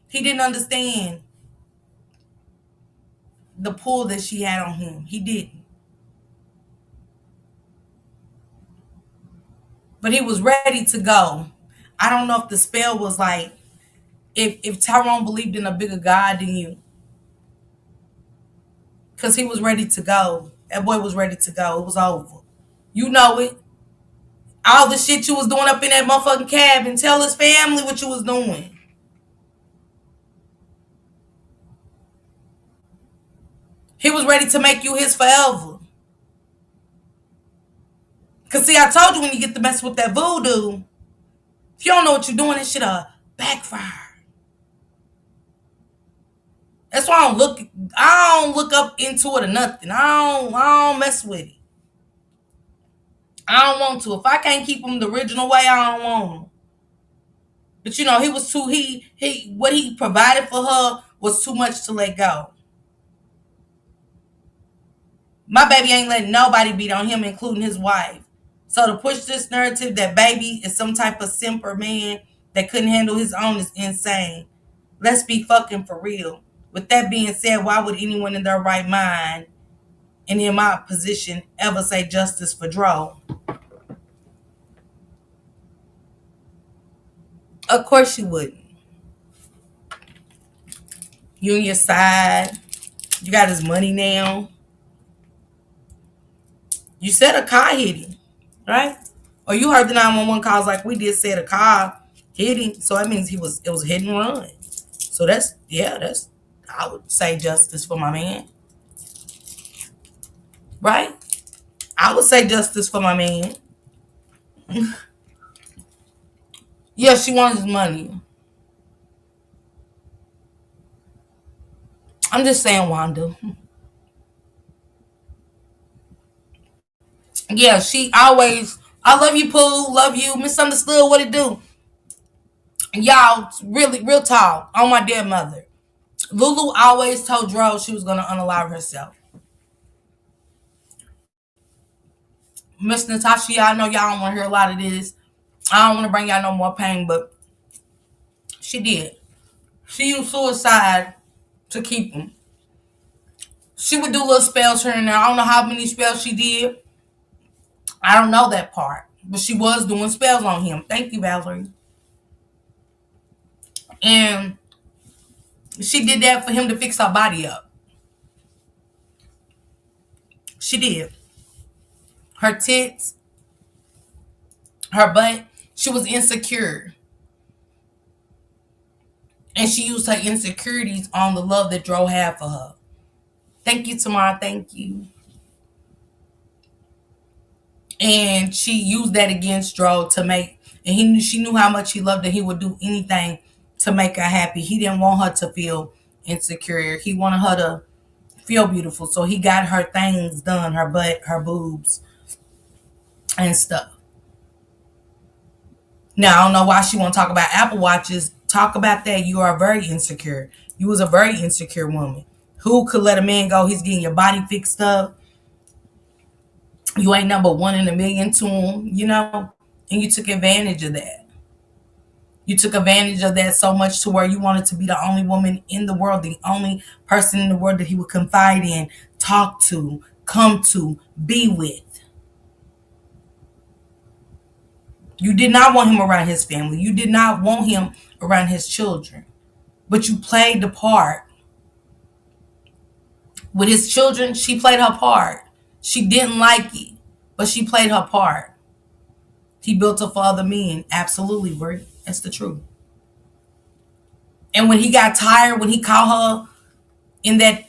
He didn't understand the pull that she had on him. He didn't. But he was ready to go. I don't know if the spell was like, if Tyrone believed in a bigger God than you. Because he was ready to go. That boy was ready to go. It was over. You know it. All the shit you was doing up in that motherfucking cabin. Tell his family what you was doing. He was ready to make you his forever. Because see, I told you when you get to mess with that voodoo, if you don't know what you're doing, it should backfire. That's why I don't look up into it or nothing. I don't mess with it. I don't want to. If I can't keep him the original way, I don't want him. But you know, he was too what he provided for her was too much to let go. My baby ain't letting nobody beat on him, including his wife. So to push this narrative that baby is some type of simper man that couldn't handle his own is insane. Let's be fucking for real. With that being said, why would anyone in their right mind and in my position ever say justice for DRO? Of course you wouldn't. You on your side. You got his money now. You said a car hit him, right? Or you heard the 911 calls like we did, said a car hit him. So that means it was a hit and run. So that's I would say justice for my man. Right? I would say justice for my man. Yeah, she wants his money. I'm just saying, Wanda. Yeah, she always, I love you, Pooh, love you, misunderstood, what it do? Y'all, really, real talk, on my dead mother. Lulu always told DRO she was going to unalive herself. Miss Natasha, y'all know y'all don't want to hear a lot of this. I don't want to bring y'all no more pain, but she did. She used suicide to keep him. She would do little spells here and there. I don't know how many spells she did. I don't know that part. But she was doing spells on him. Thank you, Valerie. And she did that for him to fix her body up. She did. Her tits, her butt, she was insecure. And she used her insecurities on the love that DRO had for her. Thank you, Tamara. Thank you. And she used that against DRO to make, and she knew how much he loved her. He would do anything to make her happy. He didn't want her to feel insecure. He wanted her to feel beautiful. So he got her things done, her butt, her boobs, and stuff. Now, I don't know why she want to talk about Apple Watches. Talk about that. You are very insecure. You was a very insecure woman. Who could let a man go? He's getting your body fixed up. You ain't number one in a million to him, you know? And you took advantage of that. You took advantage of that so much to where you wanted to be the only woman in the world, the only person in the world that he would confide in, talk to, come to, be with. You did not want him around his family. You did not want him around his children. But you played the part. With his children, she played her part. She didn't like it, but she played her part. He built her for other men. Absolutely, Brie. That's the truth. And when he got tired, when he caught her in that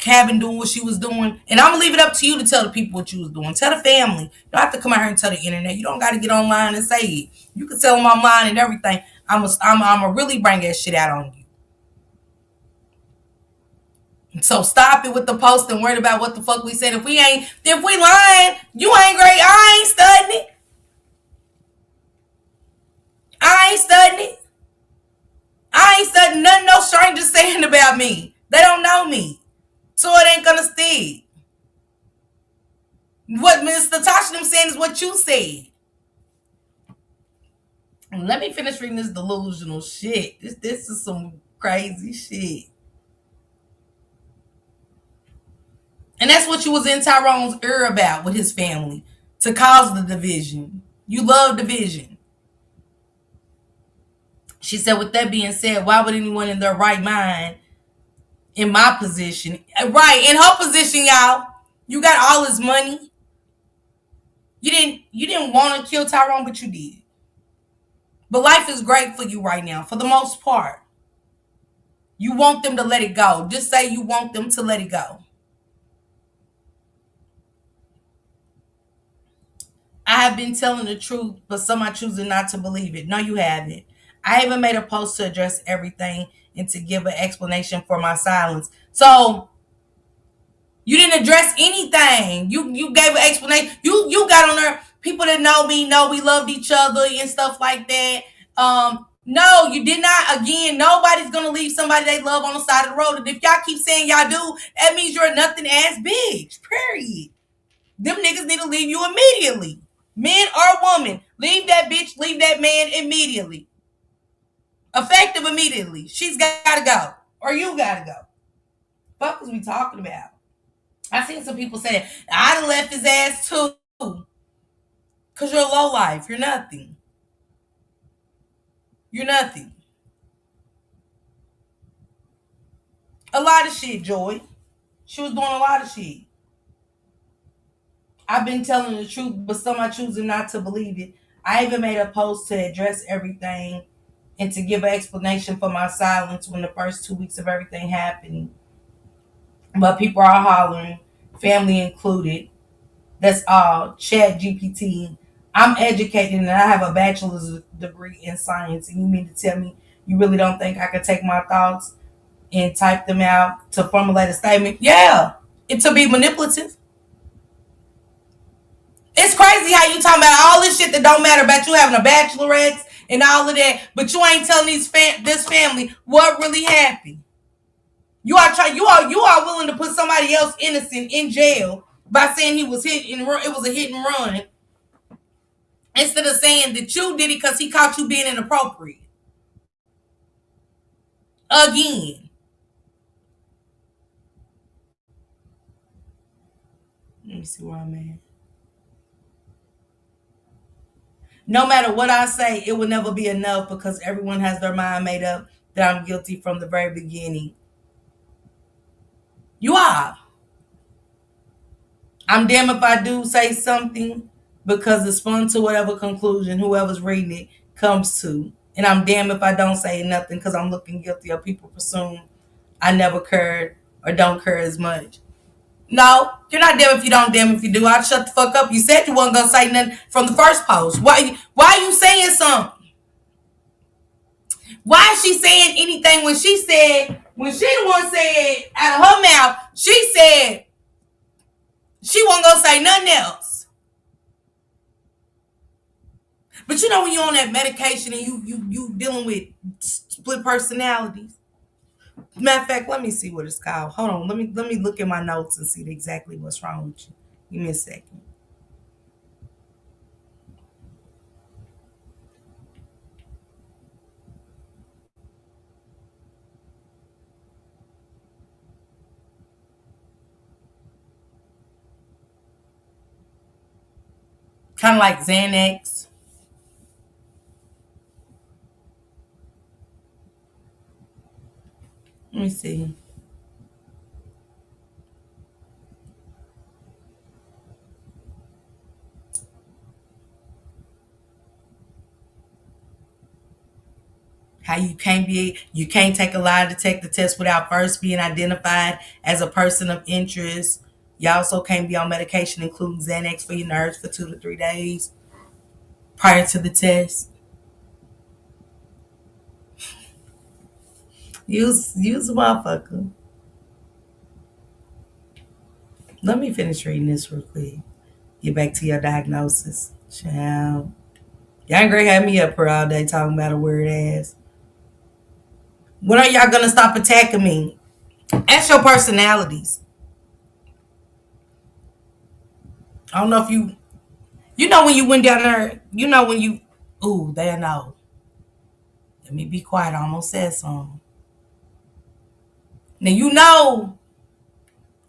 cabin doing what she was doing, and I'm gonna leave it up to you to tell the people what you was doing. Tell the family. You don't have to come out here and tell the internet. You don't got to get online and say it. You can tell them online and everything. I'm really bring that shit out on you. So stop it with the post and worried about what the fuck we said. If we lying, you ain't great. I ain't studying it. I ain't studying it. I ain't studying nothing no strangers saying about me. They don't know me. So it ain't gonna stick. What Mr. Tasha them saying is what you said. Let me finish reading this delusional shit. This is some crazy shit. And that's what you was in Tyrone's ear about with his family. To cause the division. You love division. She said, with that being said, why would anyone in their right mind, in my position, right, in her position, y'all, you got all his money. You didn't want to kill Tyrone, but you did. But life is great for you right now, for the most part. You want them to let it go. Just say you want them to let it go. I have been telling the truth, but some are choosing not to believe it. No, you haven't. I even made a post to address everything and to give an explanation for my silence. So you didn't address anything. You gave an explanation. You got on there. People that know me know we loved each other and stuff like that. No, you did not. Again, nobody's gonna leave somebody they love on the side of the road. And if y'all keep saying y'all do, that means you're a nothing ass bitch. Period. Them niggas need to leave you immediately. Men or woman, leave that bitch, leave that man immediately. Effective immediately. She's gotta go. Or you gotta go. Fuck is we talking about? I seen some people saying, I'd have left his ass too. Because you're a low life. You're nothing. You're nothing. A lot of shit, Joy. She was doing a lot of shit. I've been telling the truth, but some are choosing not to believe it. I even made a post to address everything and to give an explanation for my silence when the first 2 weeks of everything happening. But people are hollering, family included. That's all. Chat GPT. I'm educated and I have a bachelor's degree in science. And you mean to tell me you really don't think I could take my thoughts and type them out to formulate a statement? Yeah. It to be manipulative. It's crazy how you talking about all this shit that don't matter about you having a bachelorette and all of that, but you ain't telling this family what really happened. You are willing to put somebody else innocent in jail by saying he was hit and run, it was a hit and run, instead of saying that you did it because he caught you being inappropriate. Again. Let me see where I'm at. No matter what I say, it will never be enough because everyone has their mind made up that I'm guilty from the very beginning. You are. I'm damn if I do say something because it's fun to whatever conclusion whoever's reading it comes to. And I'm damn if I don't say nothing because I'm looking guilty or people presume I never cared or don't care as much. No, you're not damn if you don't, damn if you do. I'd shut the fuck up. You said you wasn't gonna say nothing from the first post. Why are you saying something? Why is she saying anything when she the one said out of her mouth, she said she wasn't gonna say nothing else. But you know when you're on that medication and you dealing with split personalities. Matter of fact, let me see what it's called. Hold on, let me look at my notes and see exactly what's wrong with you. Give me a second. Kind of like Xanax. Let me see. How you can't take a lie detector test without first being identified as a person of interest. You also can't be on medication, including Xanax for your nerves, for 2 to 3 days prior to the test. Use a motherfucker. Let me finish reading this real quick. Get back to your diagnosis. Child. Young Gray had me up here all day talking about a weird ass. When are y'all gonna stop attacking me? Ask your personalities. I don't know if you know when you went down there, you know when you ooh, they know. Let me be quiet, I almost said something. Now you know,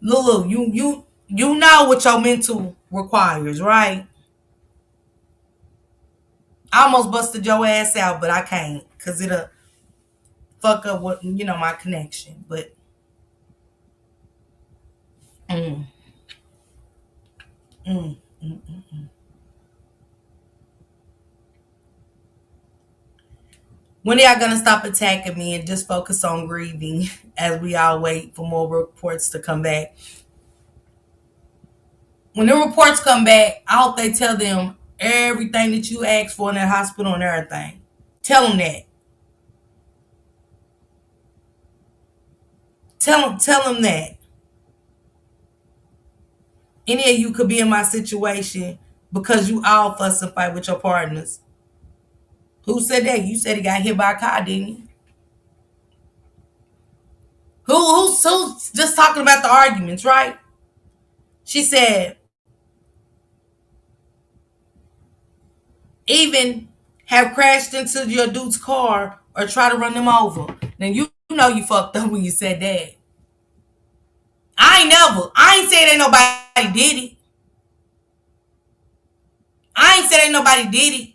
Lulu, you know what your mental requires, right? I almost busted your ass out, but I can't, cause it'll fuck up what my connection. But mm, mm, mm, mm. When are y'all gonna stop attacking me and just focus on grieving as we all wait for more reports to come back? When the reports come back, I hope they tell them everything that you asked for in that hospital and everything. Tell them that. Tell them that. Any of you could be in my situation because you all fuss and fight with your partners. Who said that? You said he got hit by a car, didn't you? Who's just talking about the arguments, right? She said, even have crashed into your dude's car or try to run them over. Now you know you fucked up when you said that. I ain't saying ain't nobody did it. I ain't said ain't nobody did it.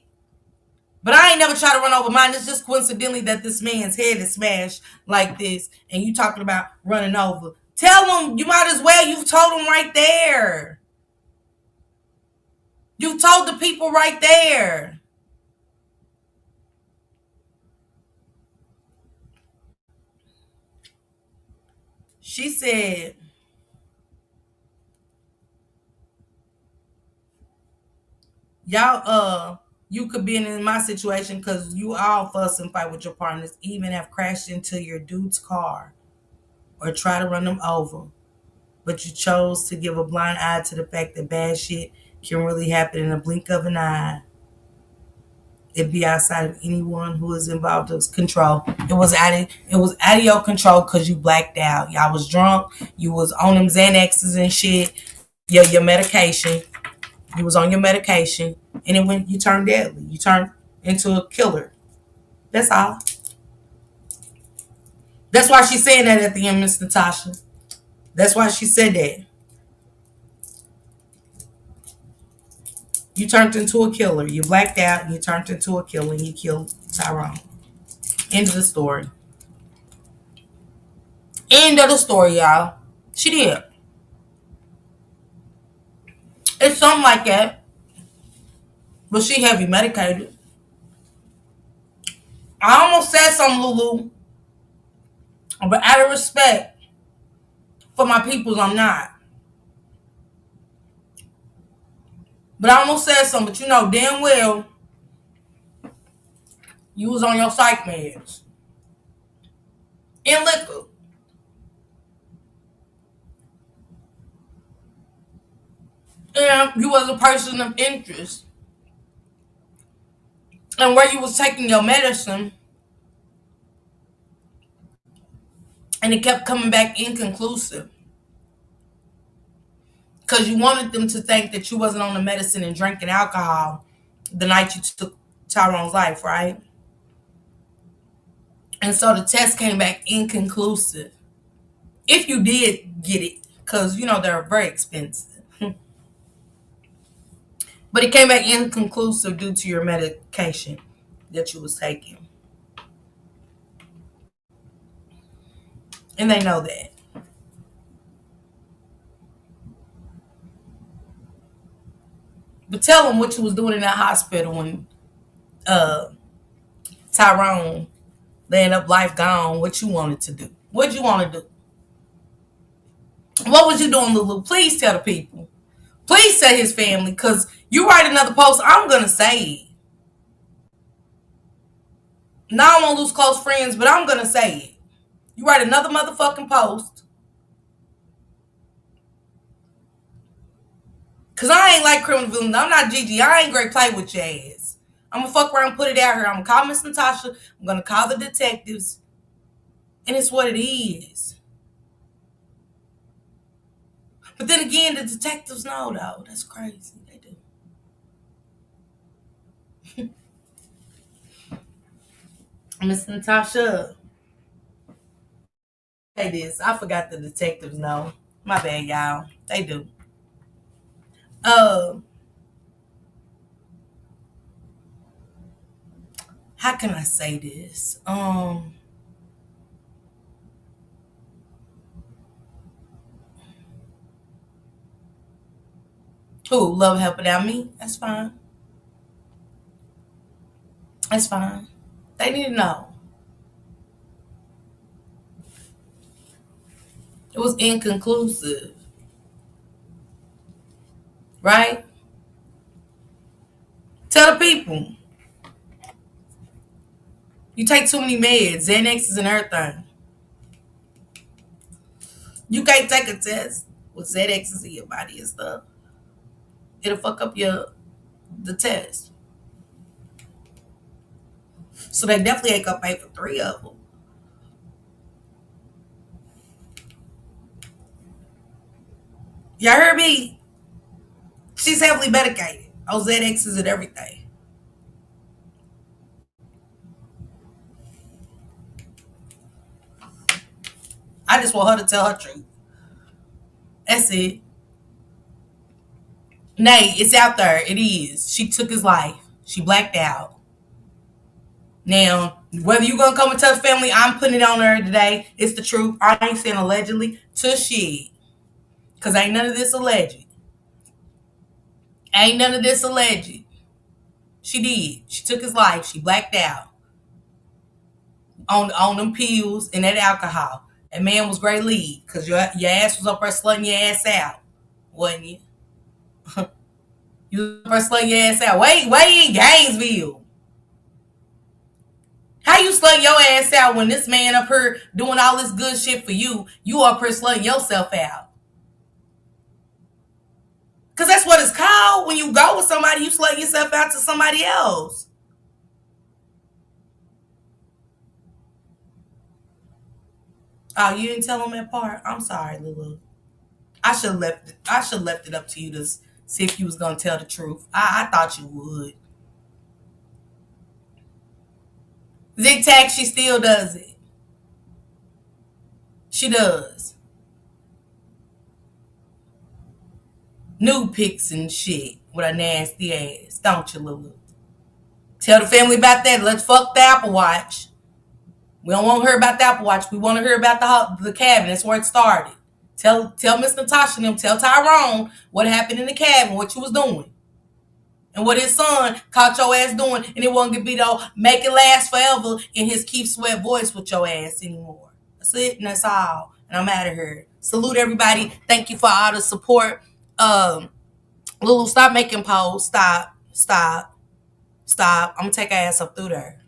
But I ain't never tried to run over mine. It's just coincidentally that this man's head is smashed like this, and you talking about running over. Tell him you might as well. You told him right there. You told the people right there. She said, y'all, you could be in my situation because you all fuss and fight with your partners, even have crashed into your dude's car or try to run them over. But you chose to give a blind eye to the fact that bad shit can really happen in a blink of an eye. It be outside of anyone who is involved in control. It was out of your control because you blacked out. Y'all was drunk. You was on them Xanaxes and shit. Your medication. You was on your medication, and it when you turned deadly. You turned into a killer. That's all. That's why she's saying that at the end, Miss Natasha. That's why she said that. You turned into a killer. You blacked out and you turned into a killer and you killed Tyrone. End of the story. End of the story, y'all. She did. It's something like that. But she heavy medicated. I almost said something, Lulu. But out of respect for my peoples, I'm not. But I almost said something, but you know damn well you was on your psych meds. In liquor. And you was a person of interest. And where you was taking your medicine, and it kept coming back inconclusive. Because you wanted them to think that you wasn't on the medicine and drinking alcohol the night you took Tyrone's life, right? And so the test came back inconclusive. If you did get it, because, they're very expensive. But it came back inconclusive due to your medication that you was taking. And they know that. But tell them what you was doing in that hospital when uh, Tyrone laying up life gone, what you wanted to do. What you want to do? What was you doing, Lulu? Please tell the people. Please tell his family, because you write another post, I'm going to say it. Now I don't want to lose close friends, but I'm going to say it. You write another motherfucking post. Because I ain't like criminal villain. I'm not Gigi. I ain't great play with your ass. I'm going to fuck around and put it out here. I'm going to call Miss Natasha. I'm going to call the detectives. And it's what it is. But then again, the detectives know, though. That's crazy. They do. Miss Natasha. Say this. I forgot the detectives know. My bad, y'all. They do. Uh, how can I say this? Who love helping out me? That's fine. That's fine. They need to know. It was inconclusive, right? Tell the people. You take too many meds, Xanaxes and everything. You can't take a test with Xanaxes in your body and stuff. It'll fuck up the test. So they definitely ain't gonna pay for three of them. Y'all heard me? She's heavily medicated. On Xanaxes and everything. I just want her to tell her truth. That's it. Nay, it's out there. It is. She took his life. She blacked out. Now, whether you gonna come and tell the family, I'm putting it on her today. It's the truth. I ain't saying allegedly to shit. Cause ain't none of this alleged. Ain't none of this alleged. She did. She took his life. She blacked out on them pills and that alcohol. That man was great lead. Cause your ass was up there slutting your ass out. Wasn't you? You was up there slutting your ass out. Wait in Gainesville. How you slutting your ass out when this man up here doing all this good shit for you? You up here slutting yourself out. Because that's what it's called. When you go with somebody, you slut yourself out to somebody else. Oh, you didn't tell them that part? I'm sorry, Lulu. I should have left it up to you to see if you was gonna tell the truth. I thought you would. Zig Tag, she still does it. She does. Nude pics and shit with a nasty ass, don't you, Lulu? Tell the family about that. Let's fuck the Apple Watch. We don't want to hear about the Apple Watch. We want to hear about the cabin. That's where it started. Tell Miss Natasha and them, tell Tyrone what happened in the cabin, what you was doing. And what his son caught your ass doing, and it wasn't gonna be though make it last forever in his Keith Sweat voice with your ass anymore. That's it, and that's all. And I'm out of here. Salute everybody. Thank you for all the support. Lulu, stop making polls. Stop. I'm gonna take her ass up through there.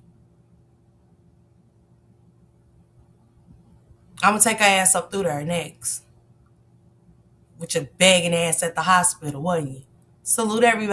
I'm gonna take her ass up through there next. With your begging ass at the hospital, wasn't you? Salute everybody.